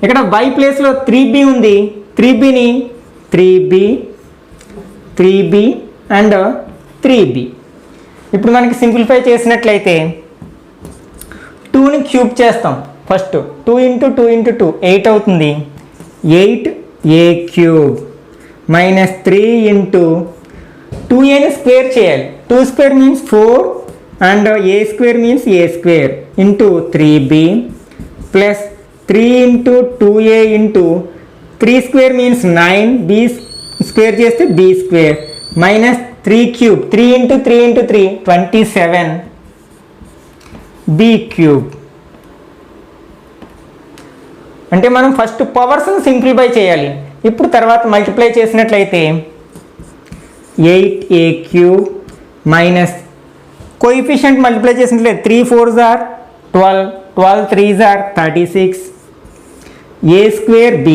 ఇక్కడ y ప్లేస్లో 3b ఉంది, 3bని 3b, 3b అండ్ 3b. ఇప్పుడు మనకి సింప్లిఫై చేసినట్లయితే 2ని క్యూబ్ చేస్తాం. ఫస్ట్ 2 × 2 × 2 8 అవుతుంది, 8a క్యూబ్ మైనస్ 3 × 2aని స్క్వేర్ చేయాలి. 2 square means 4 and a square means a square into 3b plus 3 × 2a into 3 square means 9, b square చేస్తే b square minus 3 cube, 3 × 3 × 3 27 b cube. అంటే మనం ఫస్ట్ పవర్స్ని సింప్లిఫై చేయాలి. ఇప్పుడు తర్వాత multiply చేసినట్లయితే 8a cube minus coefficient multiply చేసినట్లయితే 3 4s are 12, 12 3s are 36, a square b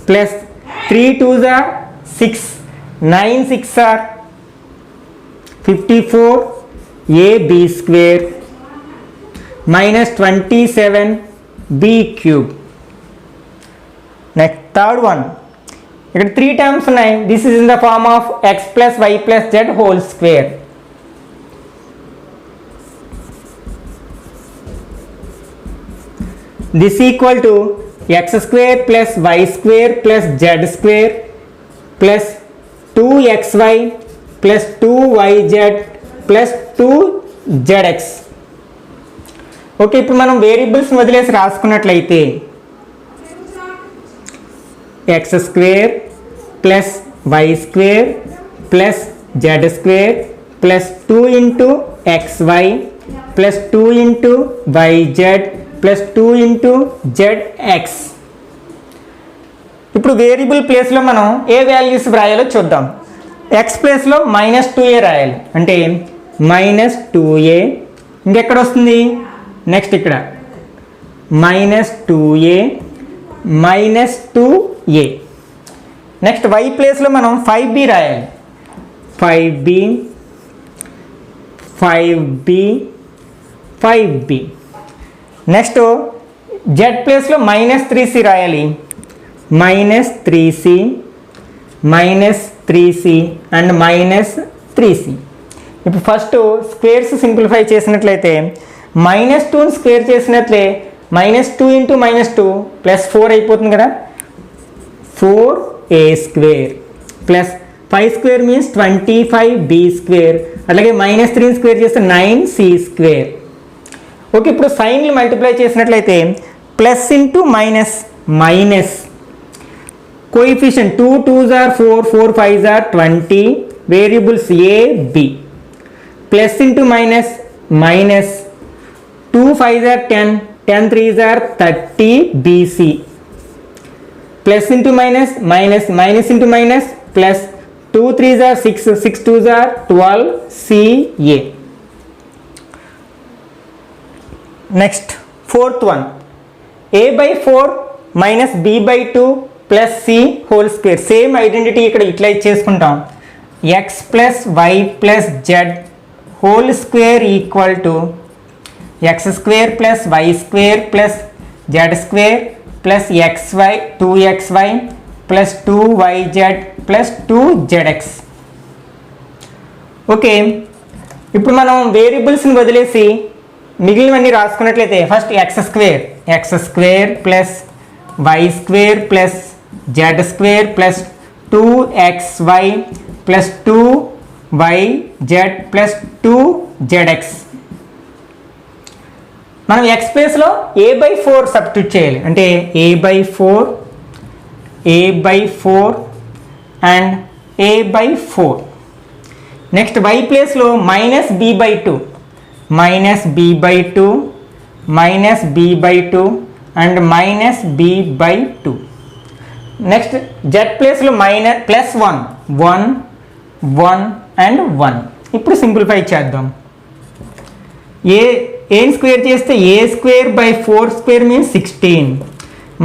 plus 3 2s are 6, 9 6 are 54, ab square minus 27 b cube. Next third one, ఇక్కడ 3 terms ఉన్నాయి. This is in the form of x plus y plus z whole square. This equal to x square plus y square plus z square plus 2xy plus 2yz plus 2zx. Okay, ఇప్పుడు మనం variables వదిలేసి రాసుకున్నట్లయితే x square plus y square plus z square plus 2 into xy plus 2 into yz plus 2 into zx. ఇప్పుడు variable ప్లేస్లో మనం ఏ values వ్రాయాలో చూద్దాం. X ప్లేస్లో -2a రాయాలి, అంటే -2a. ఇంకెక్కడ వస్తుంది, నెక్స్ట్ ఇక్కడ -2a -2a. నెక్స్ట్ y ప్లేస్లో మనం 5b రాయాలి, 5b 5b 5b. Next z ప్లేస్లో -3c రాయాలి, -3c -3c అండ్ -3c. ఇప్పుడు ఫస్ట్ స్క్వేర్స్ సింప్లిఫై చేసినట్లయితే -2ని స్క్వేర్ చేసినట్లే -2 ఇంటూ -2 ప్లస్ 4 అయిపోతుంది కదా, 4a square plus 5 square means 25b square. అలాగే -3 స్క్వేర్ చేస్తే 9c స్క్వేర్. ఓకే, ఇప్పుడు సైన్లు మల్టిప్లై చేసినట్లయితే plus into minus minus, coefficient 2 2s are 4 4 5s are 20, variables a b. Plus into minus minus, 2 5s are 10 10 3s are 30 bc. Plus into minus minus, minus into minus plus, 2 3s are 6 6 2s are 12 ca. Next fourth one, a/4 minus b/2 plus c whole square. Same identity ఇక్కడ utilize చేసుకుంటాం. X plus y plus z whole square equal to x square plus y square plus z square plus xy 2xy plus 2yz plus 2zx. Okay, ఇప్పుడు మనం వేరియబుల్స్ని వదిలేసి మిగిలినవన్నీ రాసుకున్నట్లయితే first x square plus y square plus z square plus 2xy plus 2yz plus 2zx. మనం X ప్లేస్లో a/4 substitute చేయాలి, అంటే a/4 and a/4. Next y ప్లేస్లో -b/2 -b/2 and -b/2. Next z ప్లేస్లో ప్లస్ 1 అండ్ 1. ఇప్పుడు simplify చేద్దాం. ఏని square చేస్తే a²/4 స్క్వేర్ మీన్స్ 16,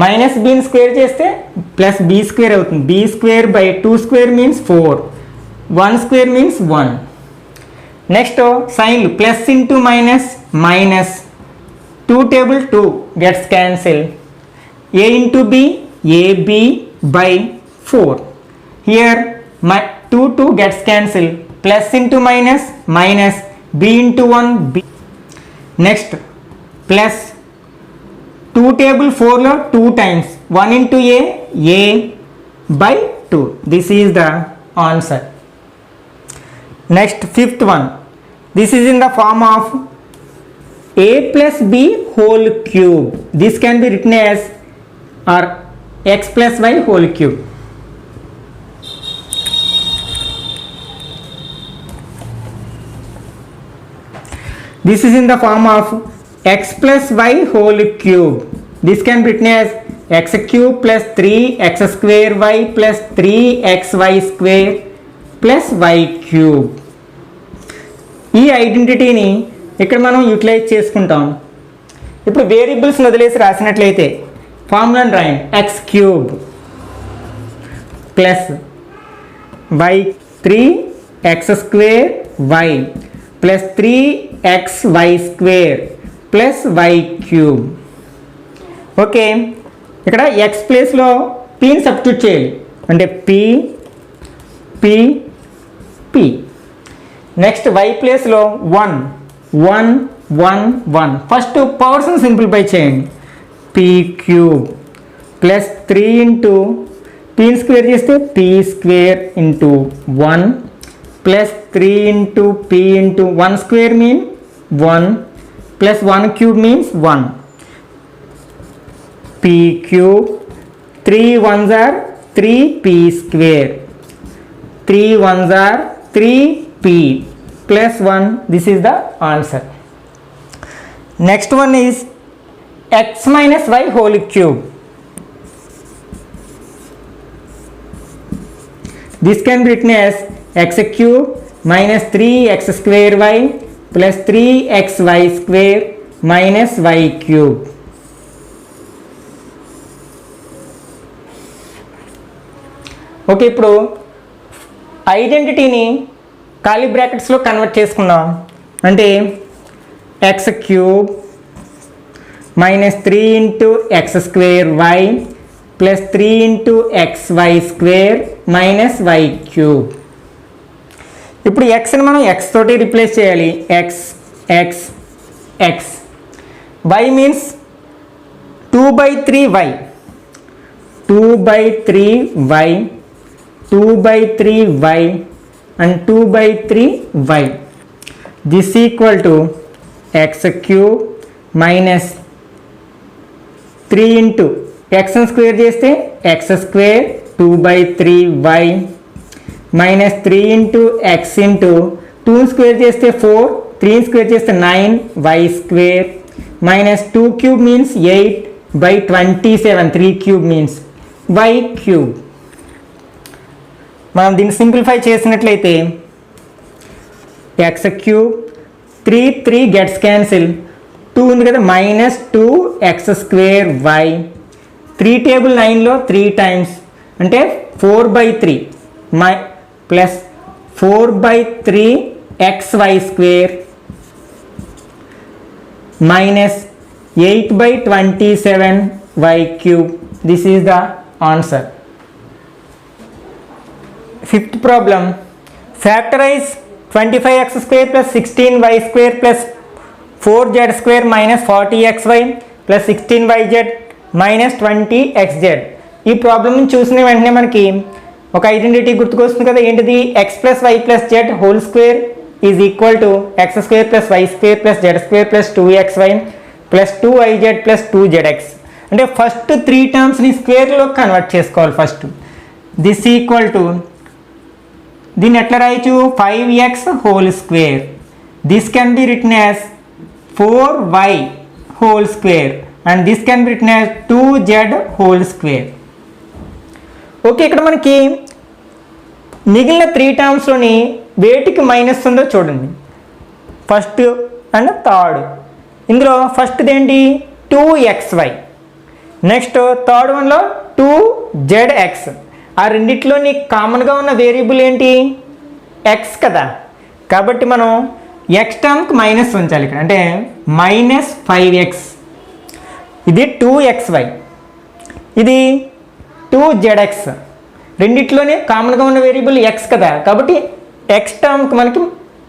మైనస్ బీని స్క్వేర్ చేస్తే ప్లస్ b స్క్వేర్ అవుతుంది, b²/2 square means 4, 1 square means 1. Next సైన్లు plus into minus minus, 2 table 2 gets cancel, a into b ab/4. Here 2 gets cancel, plus into minus minus, b into 1 b. Next plus 2 table 4లో 2 times, 1 into a/2. This is the answer. Next fifth one, this is in the form of a plus b whole cube. This can be written as or x plus y whole cube. This is in the form of x plus y whole cube. This can be written as x cube plus 3x square y plus 3xy square plus y cube. ఈ ఐడెంటిటీని ఇక్కడ మనం utilise చేసుకుంటాం. ఇప్పుడు వేరియబుల్స్ని వదిలేసి రాసినట్లయితే ఫార్ములాని రాయండి, x³ plus y 3x² y plus 3xy square plus y³. Okay, ఇక్కడ x ప్లేస్లో pని సబ్స్టిట్యూట్ చేయాలి, అంటే p. నెక్స్ట్ y ప్లేస్లో 1 1 1 1. ఫస్ట్ పవర్స్ని సింప్లిఫై చేయండి, p³ ప్లస్ 3 ఇంటూ పీని స్క్వేర్ చేస్తే P square into 1 plus 3 into P into 1 square mean 1 plus 1 cube means 1 P cube 3 1s are 3p square 3 1s are 3p plus 1. This is the answer. Next one is x minus y whole cube. This can be written as x cube minus 3x square y plus 3xy square minus y cube. Okay, ఇప్పుడు ఐడెంటిటీని ఖాళీ బ్రాకెట్స్లో convert చేసుకుందాం. అంటే x cube minus 3 into x square y plus 3 into x y square minus y cube. ఇప్పుడు ఎక్స్ని మనం x తోటి రిప్లేస్ చేయాలి. X x x y means 2/3y 2/3y 2/3y and 2/3y. This equal to x cube minus 3 into x square చేస్తే x square 2/3y minus 3 into x into 2 square చేస్తే 4 3 square చేస్తే 9y square minus 2 cube means 8/27 3 cube means y cube. మనం దీన్ని simplify చేసినట్లయితే X cube 3 gets cancel 2 ఉంది కదా minus 2x square y 3 table 9లో 3 times అంటే 4/3 plus 4/3xy square minus 8/27y cube. This is the answer. Fifth problem, factorize 25x square plus 16y square plus 4z square minus 40xy plus 16yz minus 20xz. ఈ ప్రాబ్లమ్ని చూసిన వెంటనే మనకి ఒక identity గుర్తుకొస్తుంది కదా, ఏంటిది? X plus y plus z whole square is equal to x square plus y square plus z square plus 2xy plus 2yz plus 2zx. అంటే ఫస్ట్ 3 టర్మ్స్ని స్క్వేర్లో కన్వర్ట్ చేసుకోవాలి ఫస్ట్. దిస్ ఈక్వల్ టు దీన్ని ఎట్లా రాయొచ్చు? 5x whole square. This can be written as 4y whole square and this can be written as 2z whole square. Okay, ఇక్కడ మనకి మిగిలిన 3 టర్మ్స్లోని వేటికి మైనస్ ఉందో చూడండి. First and third. ఇందులో ఫస్ట్ది ఏంటి? 2xy. నెక్స్ట్ థర్డ్ వన్లో 2zx. ఆ రెండిట్లో నీకు కామన్గా ఉన్న వేరియబుల్ ఏంటి? ఎక్స్ కదా. కాబట్టి మనం ఎక్స్ టర్మ్కి మైనస్ ఉంచాలి ఇక్కడ. అంటే మైనస్ 5x. ఇది 2xy, ఇది 2zx. రెండిట్లోనే కామన్గా ఉన్న వేరియబుల్ ఎక్స్ కదా. కాబట్టి ఎక్స్ టర్మ్కి మనకి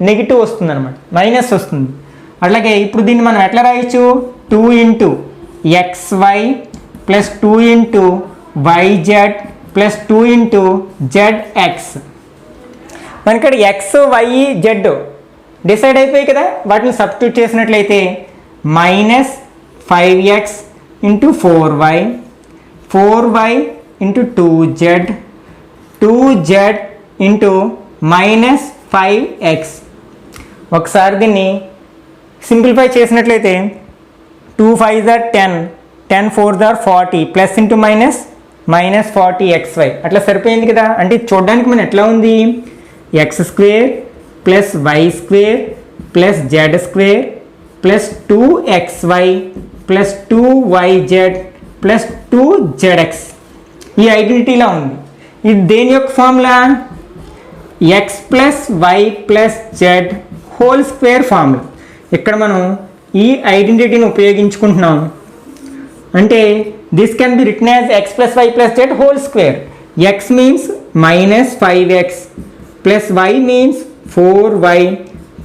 నెగిటివ్ వస్తుంది అనమాట, మైనస్ వస్తుంది. అట్లాగే ఇప్పుడు దీన్ని మనం ఎట్లా రాయొచ్చు? 2 into xy plus 2 into yz plus 2 into zx. మనకి ఇక్కడ ఎక్స్ వై జెడ్ డిసైడ్ అయిపోయి కదా, వాటిని సబ్స్టిట్యూట్ చేసినట్లయితే minus 5x into 4y 4y into 2z 2z into minus 5x. ఒకసారి దీన్ని సింప్లిఫై చేసినట్లయితే 2 5s are 10 10 4s are 40 plus into minus minus 40xy. అట్లా సరిపోయింది కదా. అంటే చూడడానికి మనం ఎట్లా ఉంది? X square plus y square plus z square plus 2xy plus 2yz plus 2zx. ఈ ఐడెంటిటీలా ఉంది. ఇది దేని యొక్క formula? X plus y plus z whole square formula. ఇక్కడ మనం ఈ ఐడెంటిటీని ఉపయోగించుకుంటున్నాం. అంటే this can be written as x plus y plus z whole square. X means minus 5x plus y means 4y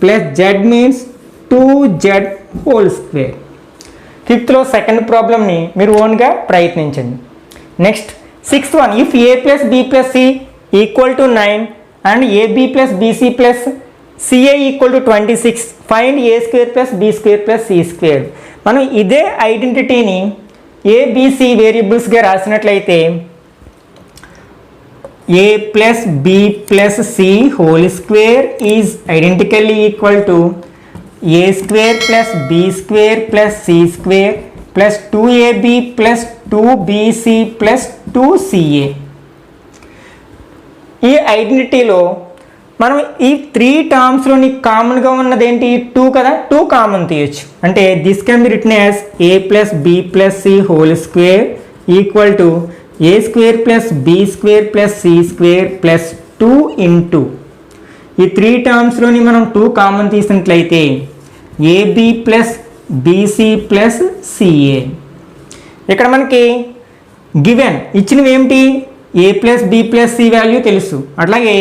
plus z means 2z whole square. ఫిఫ్త్లో second ప్రాబ్లమ్ని మీరు ఓన్గా ప్రయత్నించండి. Next sixth one, if a plus b plus c equal to 9 and a b plus b c plus c a equal to 26, find a square plus b square plus c square. మనం ఇదే ఐడెంటిటీని a b c వేరియబుల్స్గా రాసినట్లయితే a plus b plus c whole square is identically equal to a square plus b square plus c square plus 2ab plus 2bc plus 2ca. ఈ ఐడెంటిటీలో మనం ఈ 3 టర్మ్స్లోని కామన్గా ఉన్నది ఏంటి? 2 కదా, 2 కామన్ తీయచ్చు. అంటే this can be written as a plus b plus c whole square equal to a square plus b square plus c square plus 2 into ఈ 3 టర్మ్స్లోని మనం 2 కామన్ తీసినట్లయితే ab plus bc plus ca. ఇక్కడ మనకి given ఇచ్చినవి ఏమిటి? a plus b plus c value తెలుసు, అట్లాగే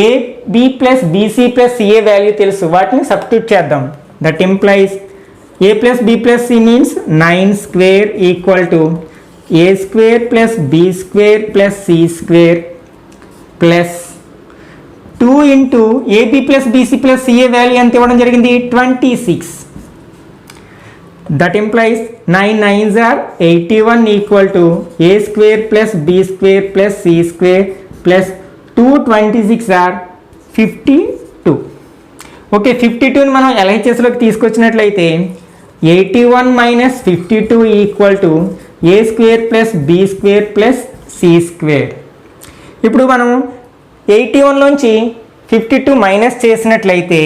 ab plus bc plus ca value తెలుసు. వాటిని సబ్స్టిట్యూట్ చేద్దాం. That implies a plus b plus c means 9 square equal to a square plus b square plus c square plus 2 into ab plus bc plus ca value ఎంత ఇవ్వడం జరిగింది? 26. That implies 9 9s are 81 equal to a square plus b square plus c square plus 226 are 52. Okay, 52ని మనం LHSలోకి తీసుకొచ్చినట్లయితే 81 minus 52 equal to a square plus b square plus c square. ఇప్పుడు మనం 81లోంచి 52 minus చేసినట్లయితే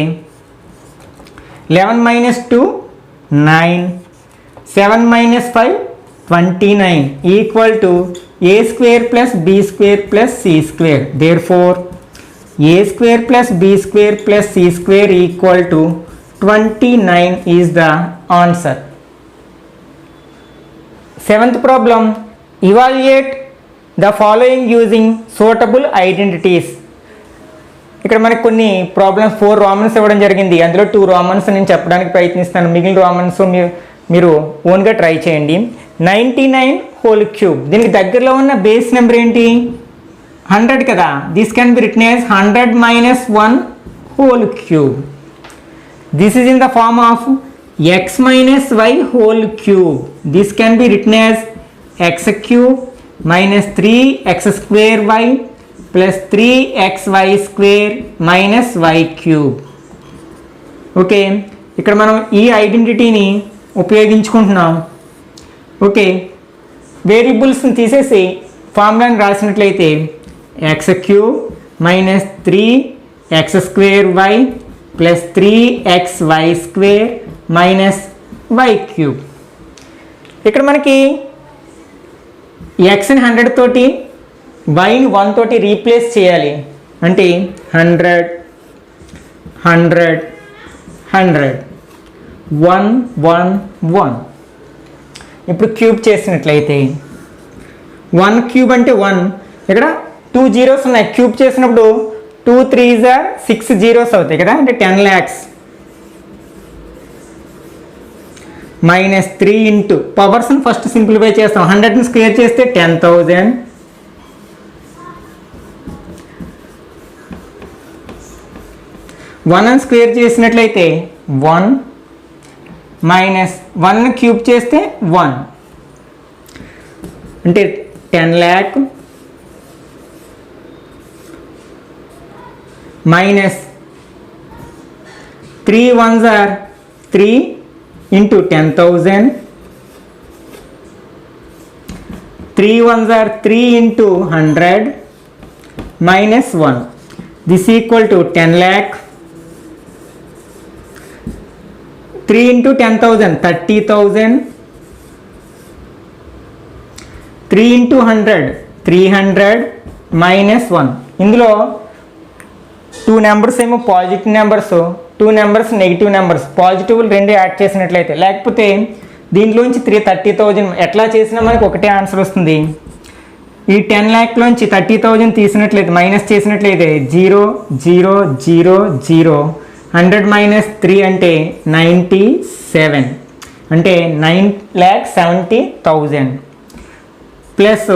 11 minus 2 9, 7 minus 5 29 equal to a square plus b square plus c square. Therefore a square plus b square plus c square equal to 29 is the answer. Seventh problem, evaluate the following using suitable identities. ఇక్కడ మనకి కొన్ని problems 4 రామన్స్ ఇవ్వడం జరిగింది. అందులో 2 రామన్స్ నేను చెప్పడానికి ప్రయత్నిస్తాను, మిగిలిన రామన్స్ మీరు ఓన్గా ట్రై చేయండి. 99 హోల్ క్యూబ్, దీనికి దగ్గరలో ఉన్న బేస్ నెంబర్ ఏంటి? 100 కదా. This can be written as 100 minus 1 whole cube. This is in the form of x minus y whole cube. This can be written as x cube minus 3x square y plus 3xy square minus y cube. Okay, ఇక్కడ మనం ఈ ఐడెంటిటీని ఉపయోగించుకుంటున్నాం. Okay, వేరియబుల్స్ని తీసేసి ఫార్ములాని రాసినట్లయితే x cube minus 3x square y plus 3xy square minus y cube. ఇక్కడ మనకి xని 100 తోటి వైని 1 తోటి రీప్లేస్ చేయాలి. అంటే 100 100 100 1 1 1. ఇప్పుడు క్యూబ్ చేసినట్లయితే 1 క్యూబ్ అంటే 1. ఇక్కడ 2 జీరోస్ ఉన్నాయి. క్యూబ్ చేసినప్పుడు 2 3s are 6 జీరోస్ అవుతాయి కదా, అంటే 10 lakhs మైనస్ 3 ఇంటూ పవర్స్ని ఫస్ట్ సింప్లిఫై చేస్తాం. 100ని స్క్వేర్ చేస్తే 10,000 1 స్క్వేర్ చేసినట్లయితే 1 మైనస్ 1 క్యూబ్ చేస్తే 1 అంటే 10 lakh minus 3 1s are 3 into 10,000, 3 1s are 3 into 100 minus 1. This equal to 10 lakh. 3 into 10,000 30,000. 3 into 100 300 minus 1. ఇందులో 2 నెంబర్స్ ఏమో positive numbers, 2 numbers negative numbers. పాజిటివ్లు 2 యాడ్ చేసినట్లయితే, లేకపోతే దీంట్లోంచి 30,000 ఎట్లా చేసినా మనకు ఒకటే ఆన్సర్ వస్తుంది. ఈ 10 lakhలోంచి 30,000 తీసినట్లయితే, మైనస్ చేసినట్లయితే 0 0 0 0. 100 మైనస్ 3 అంటే 97, అంటే 9,70,000. ప్లస్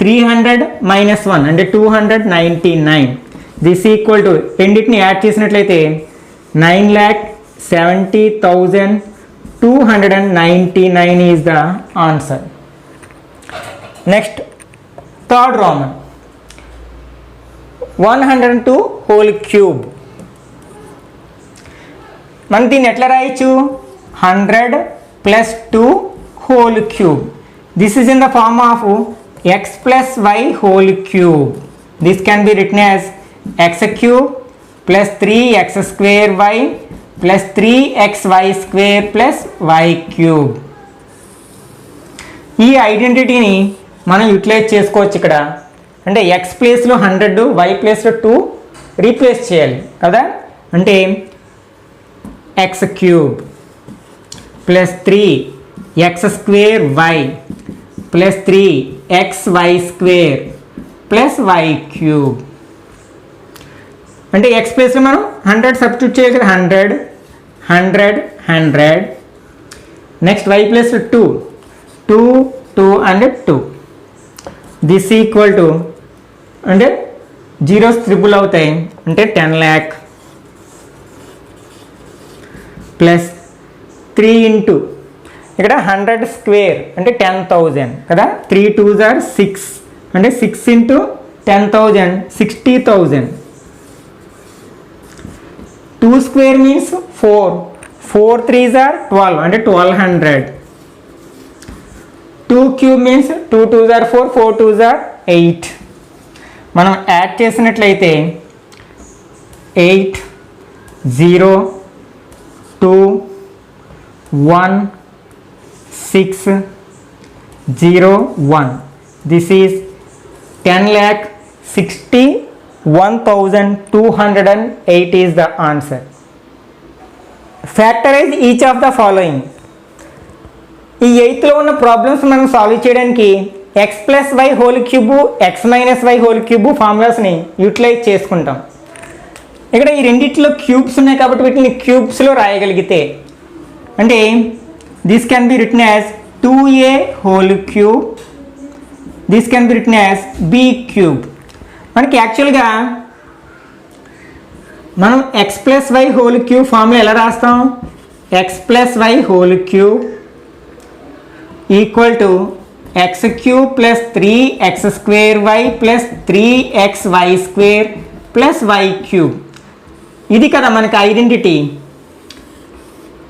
300 మైనస్ 1 అంటే 299. దిస్ ఈక్వల్ టు రెండింటిని యాడ్ చేసినట్లయితే 9,70,299 is the answer. Next third Roman 102 whole cube. మనం దీన్ని ఎట్లా రాయొచ్చు? 100 plus 2 whole cube. This is in the form of x plus y whole cube. This can be written as x cube plus 3x square y plus 3xy square plus y cube. ఈ ఐడెంటిటీని మనం utilise చేసుకోవచ్చు ఇక్కడ. అంటే x ప్లేస్లో 100, y ప్లేస్లో 2 replace చేయాలి కదా. అంటే x cube plus 3x square y plus 3xy square plus y cube. అంటే x ప్లేస్లో మనం 100 సబ్స్టిట్యూట్ చేయాలి కదా. 100 100 100. నెక్స్ట్ y ప్లేస్లో 2 2 2 అండ్ 2. దిస్ ఈక్వల్ టు అంటే జీరోస్ ట్రిపుల్ అవుతాయి అంటే 10 lakh ప్లస్ 3 ఇంటూ ఇక్కడ 100 స్క్వేర్ అంటే 10,000 కదా. 3 2s are 6 అంటే 6 into 10,000 60,000. 2 square means 4 4 3s are 12 అంటే 1200. 2 cube means 2 2s are 4 4 2s are 8. మనం యాడ్ చేసినట్లయితే 8 0 2 1 6 0 1. This is 10,61,208 is the answer. Factorize each of the following. ఈ 8లో ఉన్న ప్రాబ్లమ్స్ మనం సాల్వ్ చేయడానికి x plus y whole cube x minus y whole cube ఫార్ములాస్ని utilize చేసుకుంటాం. ఇక్కడ ఈ రెండిట్లో క్యూబ్స్ ఉన్నాయి కాబట్టి వీటిని క్యూబ్స్లో రాయగలిగితే అంటే this can be written as 2a whole cube. This can be written as b cube. మనకి యాక్చువల్గా మనం x plus y whole cube formula ఎలా రాస్తాం? X plus y whole cube equal to x cube plus 3x square y plus 3xy square plus y cube. ఇది కదా మనకి identity.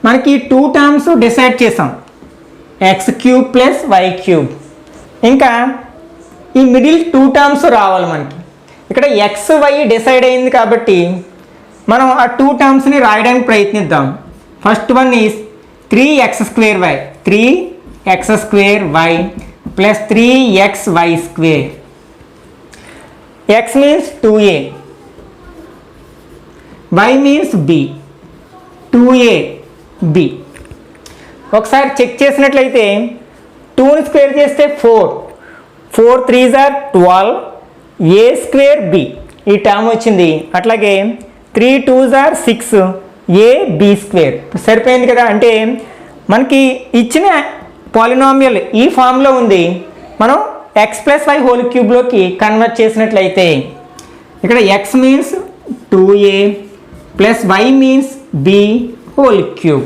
మనకి 2 terms decide చేసాం, x cube plus y cube. ఇంకా ఈ middle 2 terms రావాలి మనకి. ఇక్కడ ఎక్స్ వై డిసైడ్ అయింది కాబట్టి మనం ఆ 2 టర్మ్స్ని రాయడానికి ప్రయత్నిద్దాం. First one is 3x square y 3x square y plus 3xy square. x means 2a, y means b, 2ab. ఒకసారి చెక్ చేసినట్లయితే 2ని స్క్వేర్ చేస్తే 4 4 3s are 12 a square b ఈ టర్మ్ వచ్చింది. అట్లాగే 3 2s are 6 a b square. సరిపోయింది కదా. అంటే మనకి ఇచ్చిన పాలినామియల్ ఈ ఫామ్లో ఉంది. మనం ఎక్స్ ప్లస్ వై హోల్ క్యూబ్లోకి కన్వర్ట్ చేసినట్లయితే ఇక్కడ x means 2a plus y means b whole cube.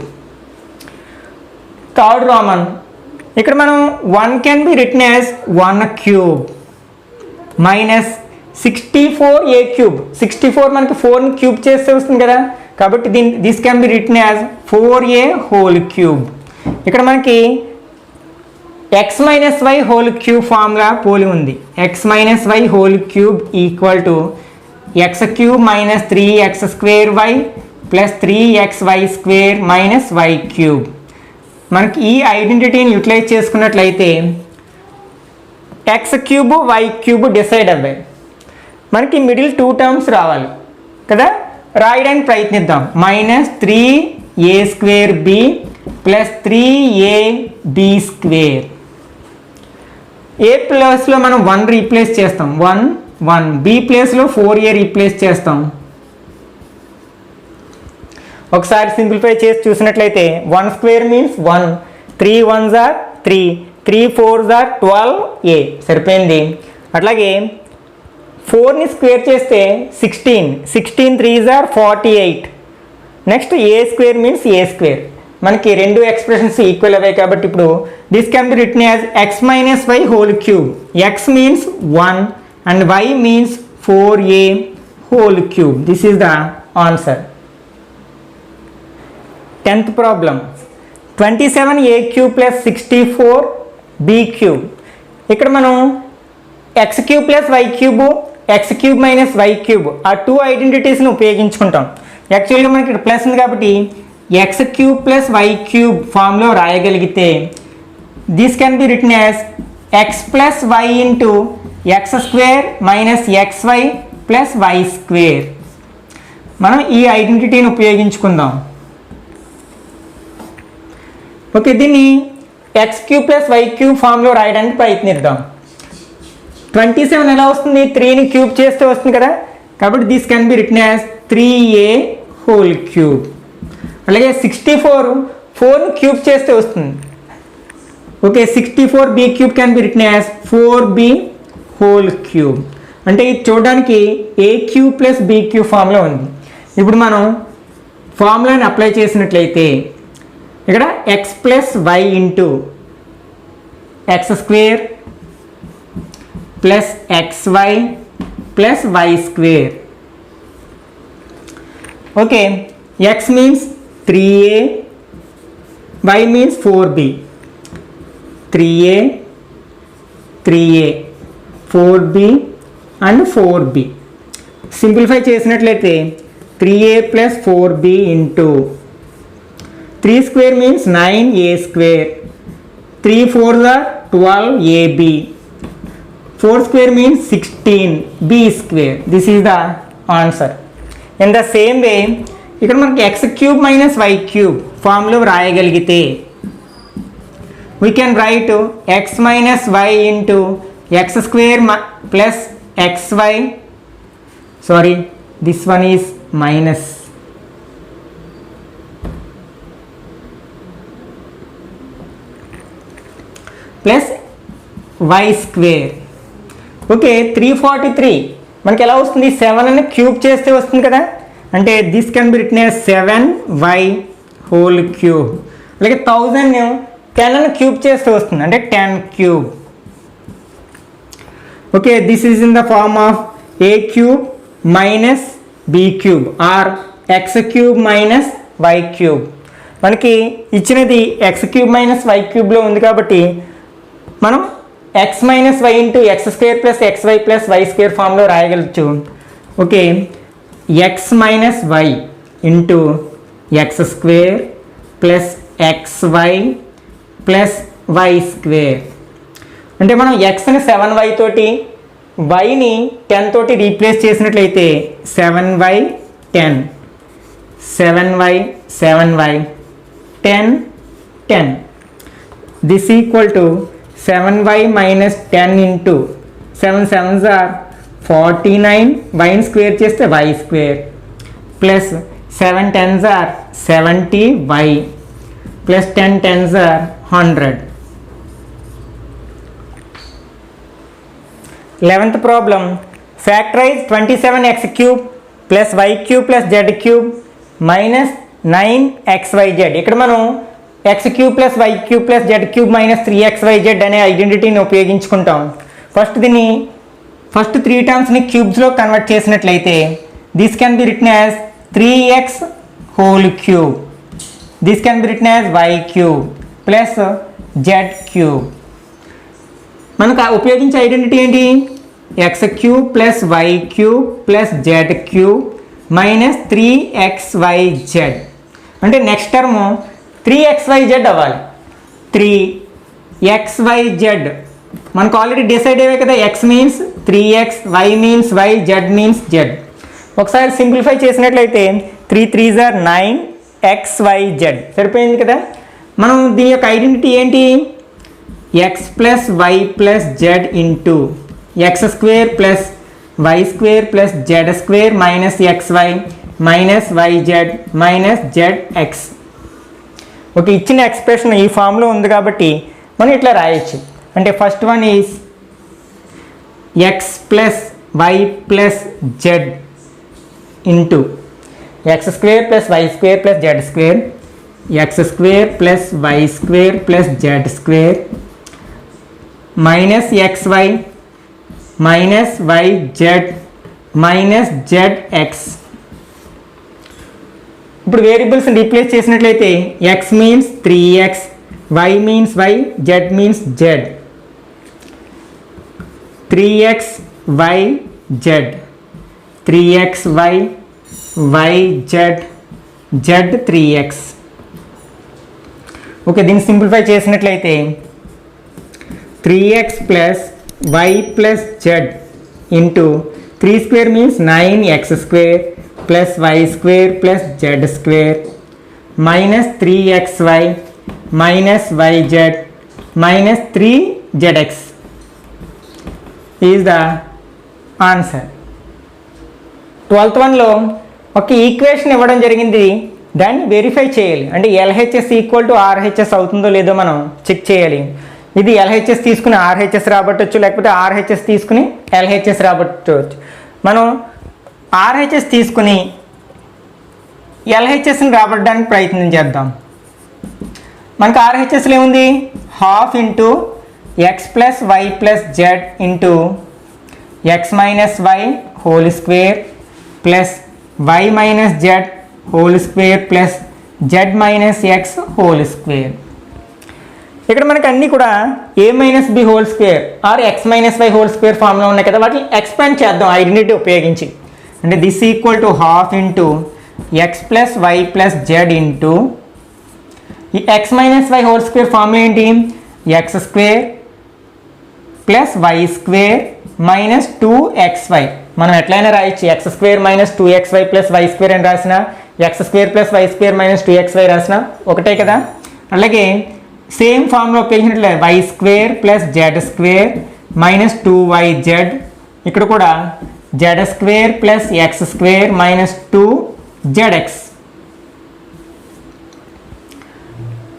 Third roman ఇక్కడ మనం 1 can be written as 1 cube minus 64a cube. 64 మనకి 4ని క్యూబ్ చేస్తే వస్తుంది కదా, కాబట్టి this can be written as 4a whole cube. ఇక్కడ మనకి x minus y whole cube formula పోలి ఉంది. X minus y whole cube equal to x cube minus 3x square y plus 3xy square minus y cube. మనకి ఈ ఐడెంటిటీని utilize చేసుకున్నట్లయితే x cube y cube decide అవ్వాయి. మనకి middle 2 terms రావాలి కదా. రాయడానికి ప్రయత్నిద్దాం. Minus 3a square b plus 3ab square. A ప్లేస్లో మనం 1 రీప్లేస్ చేస్తాం, 1 1. బి ప్లేస్లో 4a రీప్లేస్ చేస్తాం. ఒకసారి సింప్లిఫై చేసి చూసినట్లయితే 1 square means 1, 3 1s are 3, 3 4s are 12a సరిపోయింది. అట్లాగే 4ని స్క్వేర్ చేస్తే 16 3s are 48. Next a square means a square. మనకి రెండు ఎక్స్ప్రెషన్స్ ఈక్వల్ అయ్యాయి కాబట్టి ఇప్పుడు this can be written as x minus y whole cube. x means 1 and y means 4a whole cube. This is the answer. 10th problem 27a cube plus 64b cube. ఇక్కడ మనం x cube plus y cube, x cube minus y cube ఆ two ఐడెంటిటీస్ని ఉపయోగించుకుంటాం. యాక్చువల్గా మనకి ఇక్కడ plus ఉంది కాబట్టి X cube plus y cube ఫామ్లో రాయగలిగితే this can be written as x plus y into x square minus x y plus y square. మనం ఈ ఐడెంటిటీని ఉపయోగించుకుందాం. ఓకే, దీన్ని x cube plus y cube ఫామ్లో రాయడానికి ప్రయత్నిద్దాం. 27 ఎలా వస్తుంది? 3ని క్యూబ్ చేస్తే వస్తుంది కదా, కాబట్టి this can be written as 3a whole cube. అలాగే 4ని క్యూబ్ చేస్తే వస్తుంది. Okay, 64b cube can be written as 4b whole cube. అంటే ఇది చూడడానికి a cube plus b cube ఫామ్లో ఉంది. ఇప్పుడు మనం ఫార్ములాని అప్లై చేసినట్లయితే ఇక్కడ x plus y into x square plus x y plus y square. Okay, x means 3a, y means 4b. 3a 4b and 4b. Simplify చేసినట్లయితే 3a plus 4b into 3 square means 9a square, 3 4s are 12ab, 4 square means 16b square. This is the answer. In the same way, ఇక్కడ మనకి x cube minus y cube ఫామ్లో రాయగలిగితే we can write x minus y into x square plus xy. Sorry, this one is minus. Plus y square. Okay, 343 మనకి ఎలా వస్తుంది? 7 అని cube చేస్తే వస్తుంది కదా, అంటే this can be written as 7y whole cube. అలాగే 1000 10 అని క్యూబ్ చేస్తే వస్తుంది, అంటే 10 cube. Okay, this is in the form of a cube minus b cube or x cube minus y cube. మనకి ఇచ్చినది ఎక్స్ క్యూబ్ మైనస్ వై క్యూబ్లో ఉంది కాబట్టి మనం x minus y into x square plus x y plus y square ఫామ్లో రాయగలచ్చు. Okay, x minus y into x square plus x y plus y square. అంటే మనం ఎక్స్ని 7y తోటి వైని 10 తోటి రీప్లేస్ చేసినట్లయితే 7y 10, 7y 7y 10 10. This equal to 7y minus 10 into 7 7s are 49, y square చేస్తే y square plus 7 10s are 70y plus 10 10s are 100. 11th problem, factorize 27x cube plus y cube plus z cube minus 9xyz. ఇక్కడ మనం x cube plus y cube plus z cube minus 3xyz అనే ఐడెంటిటీని ఉపయోగించుకుంటాం. దీన్ని first 3 టర్మ్స్ని క్యూబ్స్లో convert చేసినట్లయితే this can be written as 3x whole cube. This can be written as y cube plus z cube. మనకు ఉపయోగించే ఐడెంటిటీ ఏంటి? X cube plus y cube plus z cube minus 3xyz. అంటే next term 3xyz అవ్వాలి. 3xyz మనకు already decide అయ్యే కదా, x means 3x, y means y, z means z. ఒకసారి simplify చేసినట్లయితే 3 3s are 9xyz సరిపోయింది కదా. మనం దీని యొక్క ఐడెంటిటీ ఏంటి? x plus y plus z into x square plus y square plus z square minus xy minus yz minus zx. Okay, ఇచ్చిన expression ఈ ఫామ్లో ఉంది కాబట్టి మనం ఇట్లా రాయొచ్చు. అంటే first one is x plus y plus z into x square plus y square plus z square, x square plus y square plus z square minus x y minus y z minus z x. ఇప్పుడు వేరియబుల్స్ని replace చేసినట్లయితే x means 3x, y means y, z means z. 3x y z, 3x y y z z 3x. Okay, దీన్ని simplify చేసినట్లయితే 3x plus y plus z into 3 square means 9x square plus y square plus z square minus 3xy minus y z minus 3zx is the answer. 12th వన్లో ఒక equation ఇవ్వడం జరిగింది, దాన్ని verify చేయాలి. అంటే LHS equal to RHS అవుతుందో లేదో మనం చెక్ చేయాలి. ఇది LHS తీసుకుని RHS రాబట్టవచ్చు, లేకపోతే RHS తీసుకుని LHS రాబట్టవచ్చు. మనం RHS తీసుకుని LHSని రాబట్టడానికి ప్రయత్నం చేద్దాం. మనకు RHSలో ఏముంది, half into x plus y plus z into x minus y whole square plus y minus z whole square plus z minus x whole square. ఇక్కడ మనకు అన్నీ కూడా a minus b whole square or x minus y whole square ఫామ్లో ఉన్నాయి కదా, వాటిని expand చేద్దాం identity ఉపయోగించి. అంటే this equal to half into x plus y plus z into ఈ x minus y whole square formula ఏంటి, x square plus y square minus 2xy. మనం ఎట్లయినా రాయొచ్చు, x square minus 2xy plus y square అని రాసిన, x square plus y square minus 2xy రాసిన ఒకటే కదా. అలాగే సేమ్ ఫార్ములా ఉపయోగించినట్లయితే y square plus z square minus 2yz, ఇక్కడ కూడా z square plus x square minus 2zx.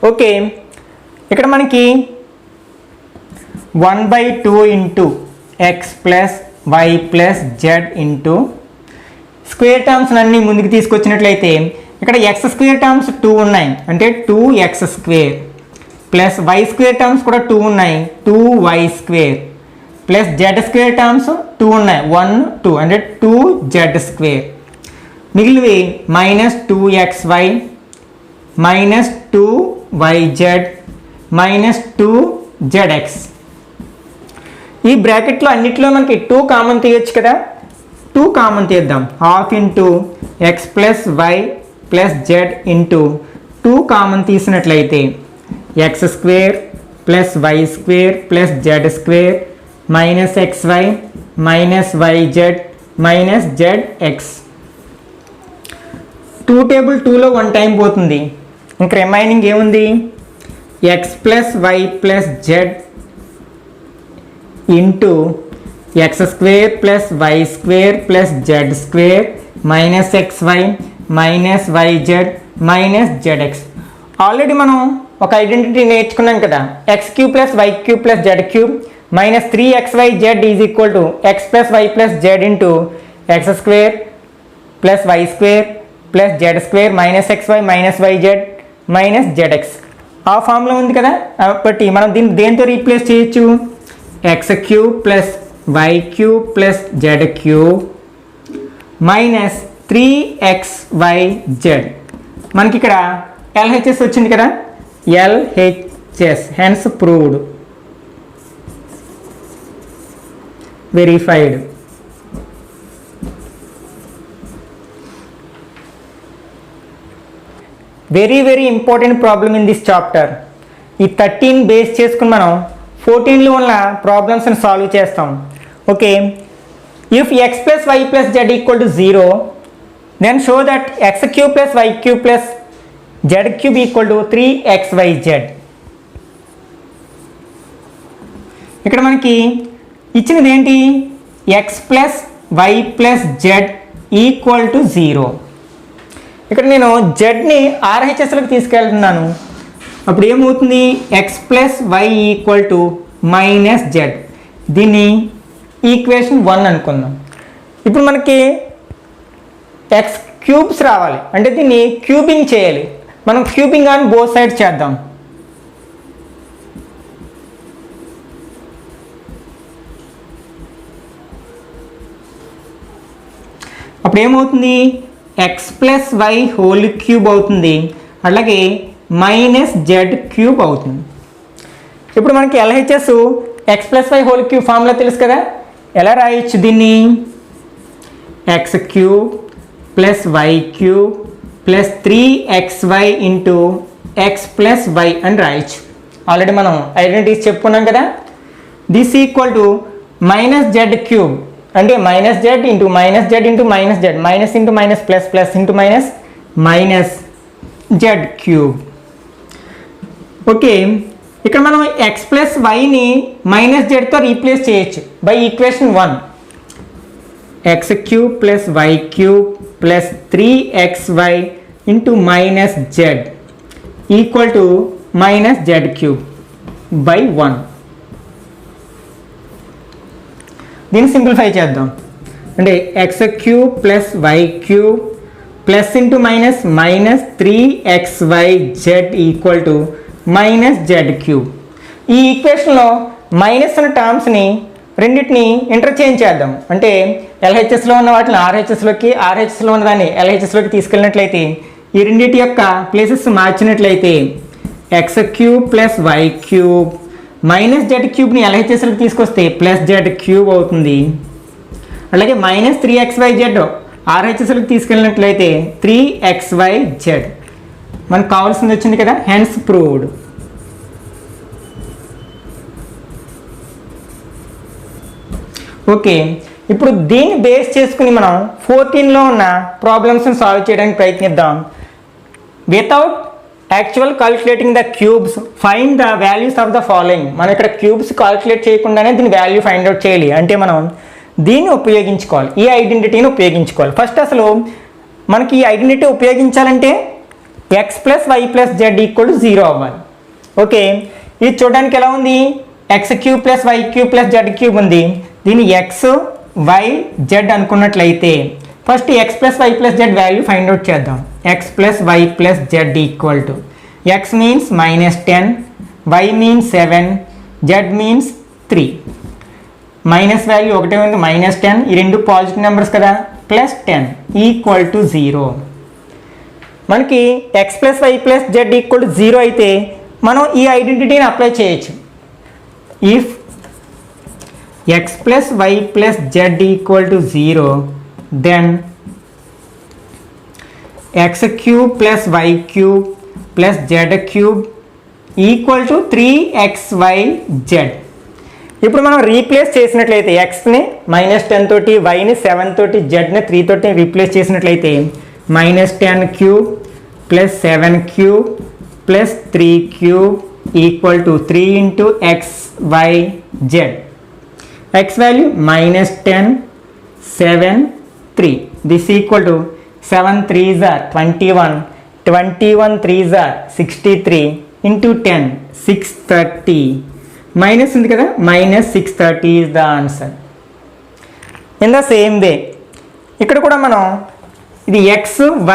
Okay, ఇక్కడ మనకి 1/2 into x plus y plus z into square terms అన్నీ ముందుకు తీసుకొచ్చినట్లయితే ఇక్కడ ఎక్స్ స్క్వేర్ టర్మ్స్ 2 ఉన్నాయి, అంటే 2x square plus y square terms కూడా 2 ఉన్నాయి, 2y square plus z square terms 2 ఉన్నాయి, 1 2 అంటే 2z స్క్వేర్. మిగిలివి minus 2xy minus 2yz minus 2zx. ఈ బ్రాకెట్లో అన్నిట్లో మనకి 2 కామన్ తీయచ్చు కదా, 2 కామన్ తీద్దాం. Half into x plus y plus z into 2 common తీసినట్లయితే x square plus y square plus z square minus xy minus y z minus zx. 2 table 2లో 1 time పోతుంది, ఇంక రిమైనింగ్ ఏముంది, x plus y plus z into x square plus y square plus z square minus xy minus y z minus zx. Already మనం ఒక identity నేర్చుకున్నాం కదా, x cube plus y cube plus z cube minus 3xyz is equal to x plus y plus z into x square plus y square plus z square minus xy minus y z minus zx. ఆ ఫామ్లో ఉంది కదా, కాబట్టి మనం దీన్ని దేంతో replace చేయొచ్చు, x cube plus y cube plus z cube minus 3xyz. మనకి ఇక్కడ LHS వచ్చింది కదా, LHS hence proved, verified. Very important problem in this chapter. ఈ 13 బేస్ చేసుకుని మనం 14లో ఉన్న ప్రాబ్లమ్స్ని సాల్వ్ చేస్తాం. Okay, if x plus y plus z equal to 0 then show that x cube plus y cube plus z cube equal to 3xyz. ఇక్కడ మనకి ఇచ్చినది ఏంటి, x plus y plus z equal to 0. ఇక్కడ నేను జెడ్ని RHSలోకి తీసుకెళ్తున్నాను. అప్పుడు ఏమవుతుంది x plus y equal to minus z. దీన్ని ఈక్వేషన్ 1 అనుకుందాం. ఇప్పుడు మనకి ఎక్స్ క్యూబ్స్ రావాలి అంటే దీన్ని క్యూబింగ్ చేయాలి. మనం క్యూబింగ్ ఆన్ బోత్ సైడ్స్ చేద్దాం. అప్పుడు ఏమవుతుంది x plus y whole cube అవుతుంది, అలాగే మైనస్ జెడ్ క్యూబ్ అవుతుంది. ఇప్పుడు మనకి LHS x plus y whole cube formula తెలుసు కదా, ఎలా రాయొచ్చు దీన్ని x cube plus y cube plus 3xy into x plus y అని రాయొచ్చు. ఆల్రెడీ మనం ఐడెంటిటీస్ చెప్పుకున్నాం కదా. This equal to minus z cube అంటే minus z into minus z into minus z, minus into minus plus plus into minus minus z cube. Okay, ఇక్కడ మనం x plus వైని minus జెడ్తో రీప్లేస్ చేయొచ్చు by equation 1. X cube plus y cube plus 3xy into minus z equal to minus z cube by 1. దీన్ని simplify చేద్దాం అంటే x cube plus y cube plus into minus minus 3xyz equal to minus z cube. ఈ ఈక్వేషన్లో minus అనే టర్మ్స్ని రెండింటిని interchange చేద్దాం. అంటే ఎల్హెచ్ఎస్లో ఉన్న వాటిని ఆర్హెచ్ఎస్లోకి, ఆర్హెచ్ఎస్లో ఉన్నదాన్ని ఎల్హెచ్ఎస్లోకి తీసుకెళ్ళినట్లయితే ఈ రెండింటి యొక్క ప్లేసెస్ మార్చినట్లయితే x cube plus y cube minus z క్యూబ్ని ఎల్హెచ్ఎస్లోకి తీసుకొస్తే ప్లస్ జెడ్ క్యూబ్ అవుతుంది. అలాగే మైనస్ 3xyz ఆర్హెచ్ఎస్లోకి తీసుకెళ్ళినట్లయితే 3xyz. మనకు కావాల్సింది వచ్చింది కదా, హెన్స్ ప్రూవ్డ్. ఓకే, ఇప్పుడు దీన్ని బేస్ చేసుకుని మనం 14లో ఉన్న ప్రాబ్లమ్స్ని సాల్వ్ చేయడానికి ప్రయత్నిద్దాం. Without actual calculating the cubes find the values of the following. మనం ఇక్కడ క్యూబ్స్ కాల్కులేట్ చేయకుండానే దీని వాల్యూ ఫైండ్ అవుట్ చేయాలి. అంటే మనం దీన్ని ఉపయోగించుకోవాలి, ఈ ఐడెంటిటీని ఉపయోగించుకోవాలి. ఫస్ట్ అసలు మనకి ఈ ఐడెంటిటీ ఉపయోగించాలంటే x plus y plus z equal to 0 అవ్వాలి. ఓకే, ఇది చూడడానికి ఎలా ఉంది, x cube plus y cube plus z cube ఉంది. దీన్ని ఎక్స్ వై జెడ్ అనుకున్నట్లయితే first x plus y plus z value find out చేద్దాం. X plus y plus z equal to x means -10, y means 7, z means 3. Minus value ఒకటే ఉంది -10, ఈ రెండు positive numbers కదా, plus 10 equal to 0. మనకి x plus y plus z equal to 0 అయితే మనం ఈ ఐడెంటిటీని అప్లై చేయొచ్చు. If x plus y plus z equal to 0, then x cube plus y cube plus z cube equal to 3xyz. ఇప్పుడు మనం replace చేసినట్లయితే xని -10 తోటి, వైని 7 తోటి, జెడ్ని 3 తోటి రీప్లేస్ చేసినట్లయితే -10 cube plus 7 cube plus 3 cube equal to 3 into xyz. x value -10, 7, 3. This equal to 7 3s are 21, 21 3s are 63 into 10, 630. Minus ఉంది కదా, -630 is the answer. In the same way, ఇక్కడ కూడా మనం ఇది x,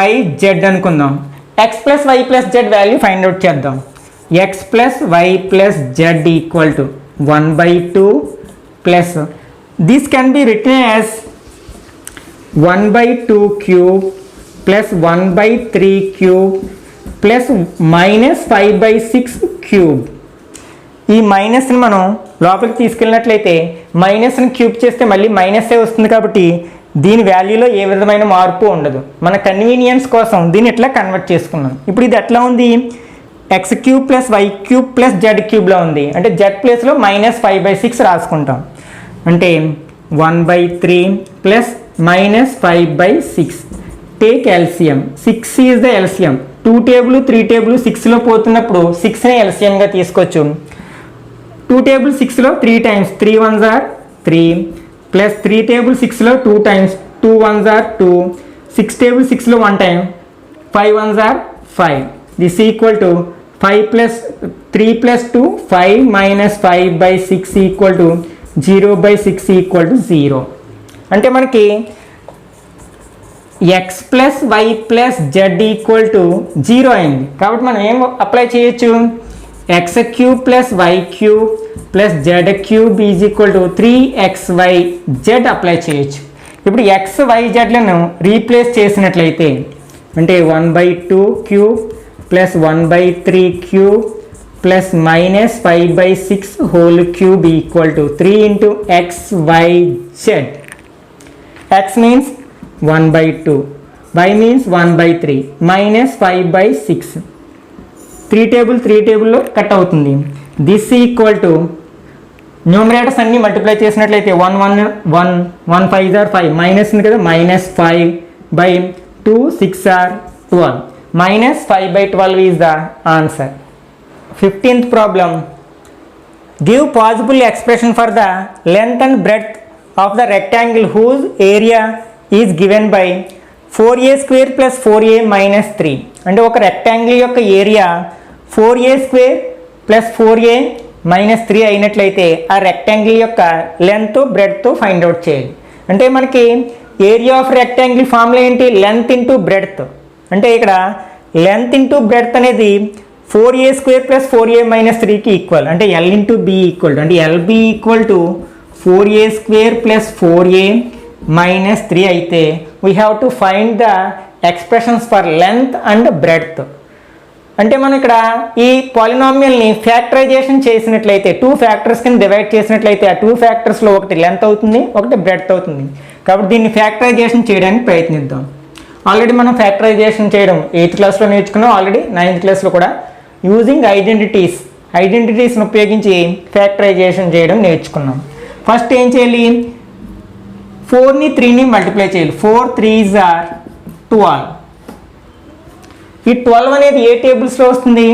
y, z అనుకుందాం. x plus y plus z value find out చేద్దాం. x plus y plus z equal to 1/2 plus this can be written as 1/2 cube plus 1/3 cube plus -5/6 cube. ఈ మైనస్ని మనం లోపలికి తీసుకెళ్ళినట్లయితే మైనస్ని cube చేస్తే మళ్ళీ మైనస్ఏ వస్తుంది కాబట్టి దీని వాల్యూలో ఏ విధమైన మార్పు ఉండదు. మన కన్వీనియన్స్ కోసం దీన్ని ఎట్లా కన్వర్ట్ చేసుకున్నాం. ఇప్పుడు ఇది ఎట్లా ఉంది, x cube plus y cube plus z క్యూబ్లో ఉంది. అంటే జెడ్ ప్లేస్లో -5/6 రాసుకుంటాం. అంటే 1/3 plus -5/6. Take LCM, 6 is the LCM. 2 table 3 table 6లో పోతున్నప్పుడు 6నే ఎల్సిఎంగా తీసుకోవచ్చు. 2 టేబుల్ 6లో 3 times, 3 1s are 3 plus 3 table 6లో 2 times, 2 1s are 2, 6 టేబుల్ 6లో 1 time, 5 1s are 5. This equal to 5 plus 3 plus 2 5 minus 5/6 equal to 0/6 equal to 0. అంటే మనకి x plus y plus z equal to 0 అయింది. కాబట్టి మనం ఏం అప్లై చేయొచ్చు, x cube plus y cube plus z cube is equal to 3xyz apply చేయొచ్చు. ఇప్పుడు x y జెడ్లను రీప్లేస్ చేసినట్లయితే అంటే 1/2 cube plus 1/3 cube plus minus 5/6 whole cube equal to 3 into xyz. x means 1/2, y means 1/3 minus 5/6. 3 టేబుల్లో cut అవుతుంది. This equal to numerators అన్ని multiply చేసినట్లయితే 1 5 are 5 minus ఉంది కదా, minus 5/2 6 are 12 minus 5/12 is the answer. 15th problem, give possible expression for the length and breadth of the rectangle whose area is given by 4a² plus 4a minus 3. అంటే ఒక rectangle యొక్క area 4a² plus 4a minus 3 అయినట్లయితే ఆ rectangle యొక్క length breadth find out చేయాలి. అంటే మనకి area of rectangle formula ఏంటి, లెంత్ ఇంటూ బ్రెడ్త్. అంటే ఇక్కడ లెంత్ ఇంటూ బ్రెడ్త్ అనేది 4a² ప్లస్ 4a మైనస్ 3కి ఈక్వల్. అంటే L into b equal to, అంటే LB equal to 4a² plus 4a minus 3 అయితే we have to find the expressions for length and breadth. అంటే మనం ఇక్కడ ఈ పాలినామియల్ని ఫ్యాక్టరైజేషన్ చేసినట్లయితే 2 ఫ్యాక్టర్స్ కింద డివైడ్ చేసినట్లయితే ఆ 2 ఫ్యాక్టర్స్లో ఒకటి లెంత్ అవుతుంది, ఒకటి బ్రెడ్త్ అవుతుంది. కాబట్టి దీన్ని ఫ్యాక్టరైజేషన్ చేయడానికి ప్రయత్నిద్దాం. ఆల్రెడీ మనం ఫ్యాక్టరైజేషన్ చేయడం 8th క్లాస్లో నేర్చుకున్నాం, ఆల్రెడీ 9th క్లాస్లో కూడా యూజింగ్ ఐడెంటిటీస్ని ఉపయోగించి ఫ్యాక్టరైజేషన్ చేయడం నేర్చుకున్నాం. ఫస్ట్ ఏం చేయాలి, 4ని 3ని మల్టిప్లై చేయాలి. 4 3s are 12. ఈ 12 అనేది ఏ టేబుల్స్లో వస్తుంది,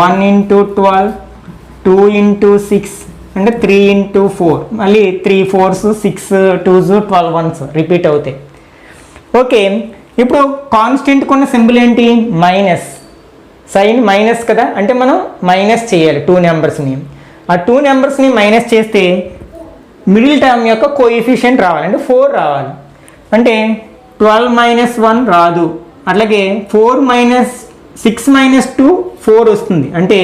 1 into 12, 2 into 6 అంటే 3 into 4, మళ్ళీ 3 4s 6 2s 12 1s రిపీట్ అవుతాయి. ఓకే, ఇప్పుడు కాన్స్టెంట్కి ఉన్న సింబల్ ఏంటి, మైనస్. సైన్ మైనస్ కదా, అంటే మనం మైనస్ చేయాలి 2 నెంబర్స్ని. ఆ 2 నెంబర్స్ని మైనస్ చేస్తే మిడిల్ టర్మ్ యొక్క కోఎఫిషియంట్ రావాలి, అంటే 4 రావాలి. అంటే 12 మైనస్ 1 రాదు, అట్లాగే 4 మైనస్ 6 మైనస్ 2 4 వస్తుంది. అంటే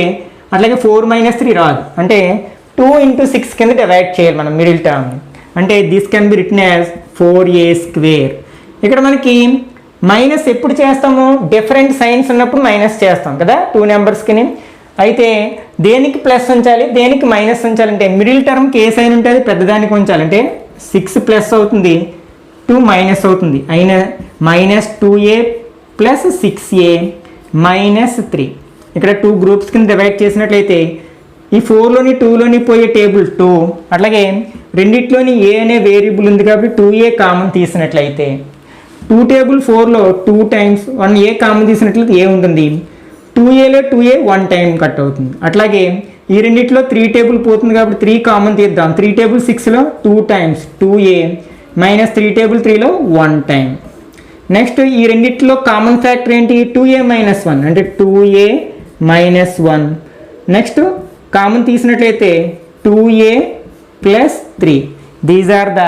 అట్లాగే 4 మైనస్ 3 రాదు, అంటే 2 into 6 కింద డివైడ్ చేయాలి మనం మిడిల్ టర్మ్. అంటే this can be written as 4a². ఇక్కడ మనకి మైనస్ ఎప్పుడు చేస్తాము, డిఫరెంట్ సైన్స్ ఉన్నప్పుడు మైనస్ చేస్తాం కదా 2 నెంబర్స్కి. అయితే దేనికి ప్లస్ ఉంచాలి, దేనికి మైనస్ ఉంచాలంటే మిడిల్ టర్మ్కి ఏ సైన్ ఉంటుంది పెద్దదానికి ఉంచాలంటే 6 ప్లస్ అవుతుంది, 2 మైనస్ అవుతుంది. అయినా minus 2a plus 6a minus 3. ఇక్కడ 2 గ్రూప్స్ కింద డివైడ్ చేసినట్లయితే ఈ 4లోని 2లోని పోయే టేబుల్ 2, అట్లాగే రెండిట్లోని ఏ అనే వేరియబుల్ ఉంది కాబట్టి 2a కామన్ తీసినట్లయితే 2 టేబుల్ 4లో 2 times 1a కామన్ తీసినట్లయితే ఏ ఉంటుంది, 2aలో 2a 1 time కట్ అవుతుంది. అట్లాగే ఈ రెండిట్లో 3 టేబుల్ పోతుంది కాబట్టి 3 కామన్ తీద్దాం. 3 టేబుల్ 6లో 2 times 2a మైనస్ 3 టేబుల్ 3లో 1 time. నెక్స్ట్ ఈ రెండిట్లో కామన్ ఫ్యాక్టర్ ఏంటి, 2a మైనస్ 1 అంటే 2a మైనస్ 1. నెక్స్ట్ కామన్ తీసినట్లయితే 2a plus 3. These are the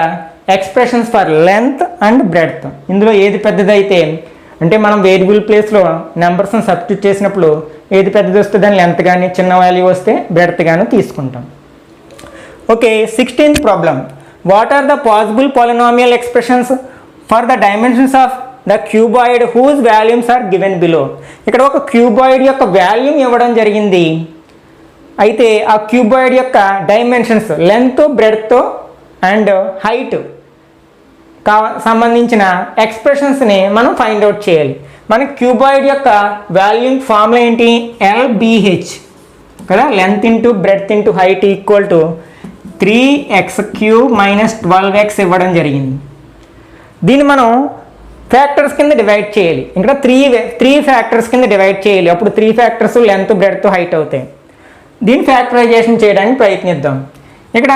expressions for length and breadth. ఇందులో ఏది పెద్దదైతే అంటే మనం వేరియబుల్ ప్లేస్లో నెంబర్స్ని సబ్స్టిట్యూట్ చేసినప్పుడు ఏది పెద్దది వస్తే దాని లెంత్ కానీ చిన్న వాల్యూ వస్తే బ్రెడ్త్ కానీ తీసుకుంటాం. Okay, 16th problem, what are the possible polynomial expressions for the dimensions of the cuboid whose volumes are given below. ఇక్కడ ఒక క్యూబాయిడ్ యొక్క వాల్యూమ్ ఇవ్వడం జరిగింది. అయితే ఆ క్యూబాయిడ్ యొక్క dimensions length breadth and height సంబంధించిన ఎక్స్ప్రెషన్స్ని మనం ఫైండ్ అవుట్ చేయాలి. మన క్యూబాయిడ్ యొక్క వాల్యూమ్ ఫార్ములా ఏంటి, LBH కదా, length into breadth into height equal to 3x³ minus 12x ఇవ్వడం జరిగింది. దీన్ని మనం ఫ్యాక్టర్స్ కింద డివైడ్ చేయాలి. ఇక్కడ 3 ఫ్యాక్టర్స్ కింద డివైడ్ చేయాలి. అప్పుడు 3 ఫ్యాక్టర్స్ లెంత్ బ్రెడ్త్ హైట్ అవుతాయి. దీన్ని ఫ్యాక్టరైజేషన్ చేయడానికి ప్రయత్నిద్దాం. ఇక్కడ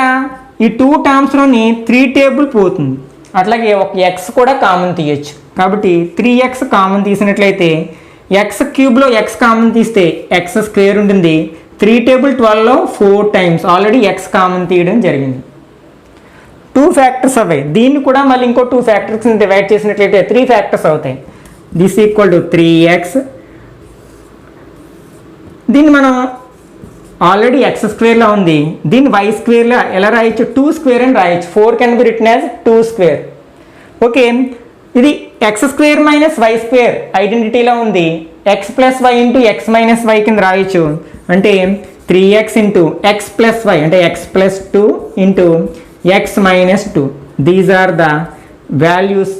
ఈ 2 టర్మ్స్లోని 3 టేబుల్ పోతుంది, అట్లాగే ఒక x కూడా కామన్ తీయచ్చు. కాబట్టి 3x కామన్ తీసినట్లయితే ఎక్స్ క్యూబ్లో ఎక్స్ కామన్ తీస్తే ఎక్స్ స్క్వేర్ ఉంటుంది. 3 టేబుల్ 12లో 4 టైమ్స్ ఆల్రెడీ ఎక్స్ కామన్ తీయడం జరిగింది. 2 ఫ్యాక్టర్స్ అవ్వాయి. దీన్ని కూడా మళ్ళీ ఇంకో 2 ఫ్యాక్టర్స్ని డివైడ్ చేసినట్లయితే 3 ఫ్యాక్టర్స్ అవుతాయి. This equal to 3x. దీన్ని మనం ఆల్రెడీ ఎక్స్ స్క్వేర్లో ఉంది, దీన్ని వై స్క్వేర్లో ఎలా రాయొచ్చు? 2 స్క్వేర్ అని రాయొచ్చు. 4 can be written as 2 square. Okay, ఇది x square minus y square ఐడెంటిటీలో ఉంది. X plus y into x minus y కింద రాయొచ్చు. అంటే 3x into x plus y అంటే x plus 2 into x minus 2. These are the values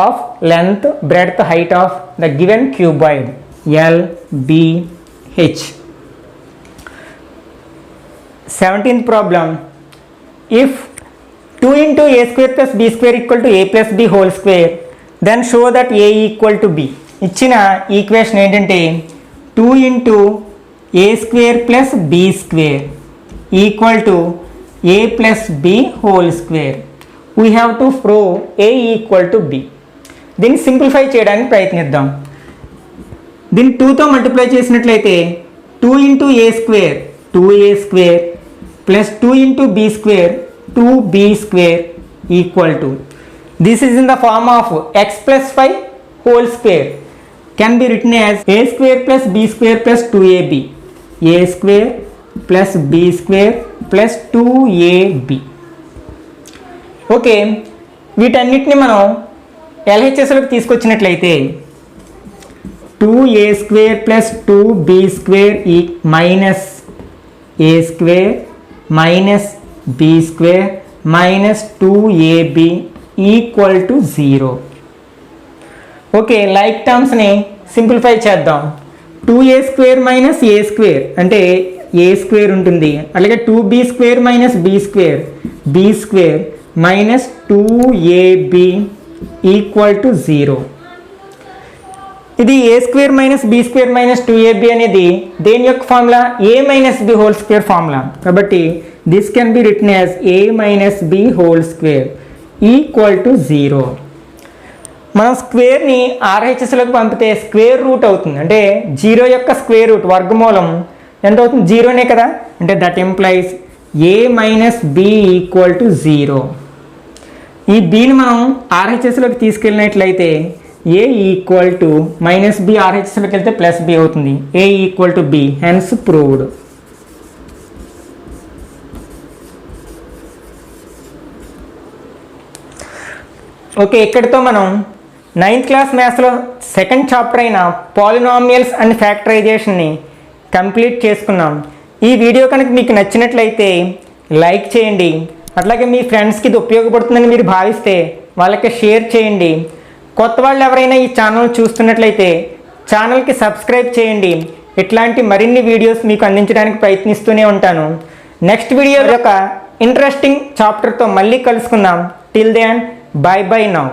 of length, breadth, height of the given cuboid LBH. 17th problem. If 2 into a square plus b square equal to a plus b whole square, then show that a equal to b. ఇచ్చిన equation ఏంటంటే 2 into a square plus b square equal to a plus b whole square. We have to prove a equal to b. దీన్ని simplify చేయడానికి ప్రయత్నిద్దాం. దీన్ని 2తో multiply చేసినట్లయితే 2 into a square 2a square plus 2 into b square 2b square equal to, this is in the form of x plus 5 whole square, can be written as a square plus b square plus 2ab, a square plus b square plus 2ab. Okay, వీటన్నిటిని మనం LHSలోకి తీసుకొచ్చినట్లయితే 2a square plus 2b square minus a square minus b square minus 2ab equal to 0. Okay, like టర్మ్స్ని simplify చేద్దాం. 2a square minus a square అంటే a square ఉంటుంది. అలాగే 2b square minus b square minus 2ab equal to 0. ఇది a square minus b square minus 2ab అనేది దేని యొక్క formula? a minus b whole square formula. కాబట్టి this can be written as a minus b whole square equal to 0. మనం స్క్వేర్ని RHSలోకి పంపితే square root అవుతుంది. అంటే 0 యొక్క స్క్వేర్ రూట్ వర్గమూలం ఎంత అవుతుంది? 0నే కదా. అంటే that implies a minus b equal to 0. ఈ bని మనం RHSలోకి తీసుకెళ్ళినట్లయితే a equal to minus b RHSలోకి వెళ్తే ప్లస్ b అవుతుంది. a equal to b, hence proved. Okay, ఇక్కడితో మనం 9th క్లాస్ మ్యాథ్స్లో సెకండ్ చాప్టర్ అయిన పాలినామియల్స్ అండ్ ఫ్యాక్టరైజేషన్ని కంప్లీట్ చేసుకున్నాం. ఈ వీడియో కనుక మీకు నచ్చినట్లయితే లైక్ చేయండి. అట్లాగే మీ ఫ్రెండ్స్కి ఇది ఉపయోగపడుతుందని మీరు భావిస్తే వాళ్ళకి షేర్ చేయండి. కొత్త వాళ్ళు ఎవరైనా ఈ ఛానల్ చూస్తున్నట్లయితే ఛానల్కి సబ్స్క్రైబ్ చేయండి. ఇట్లాంటి మరిన్ని వీడియోస్ మీకు అందించడానికి ప్రయత్నిస్తూనే ఉంటాను. నెక్స్ట్ వీడియో ఒక ఇంట్రెస్టింగ్ చాప్టర్తో మళ్ళీ కలుసుకుందాం. Till then, bye bye now.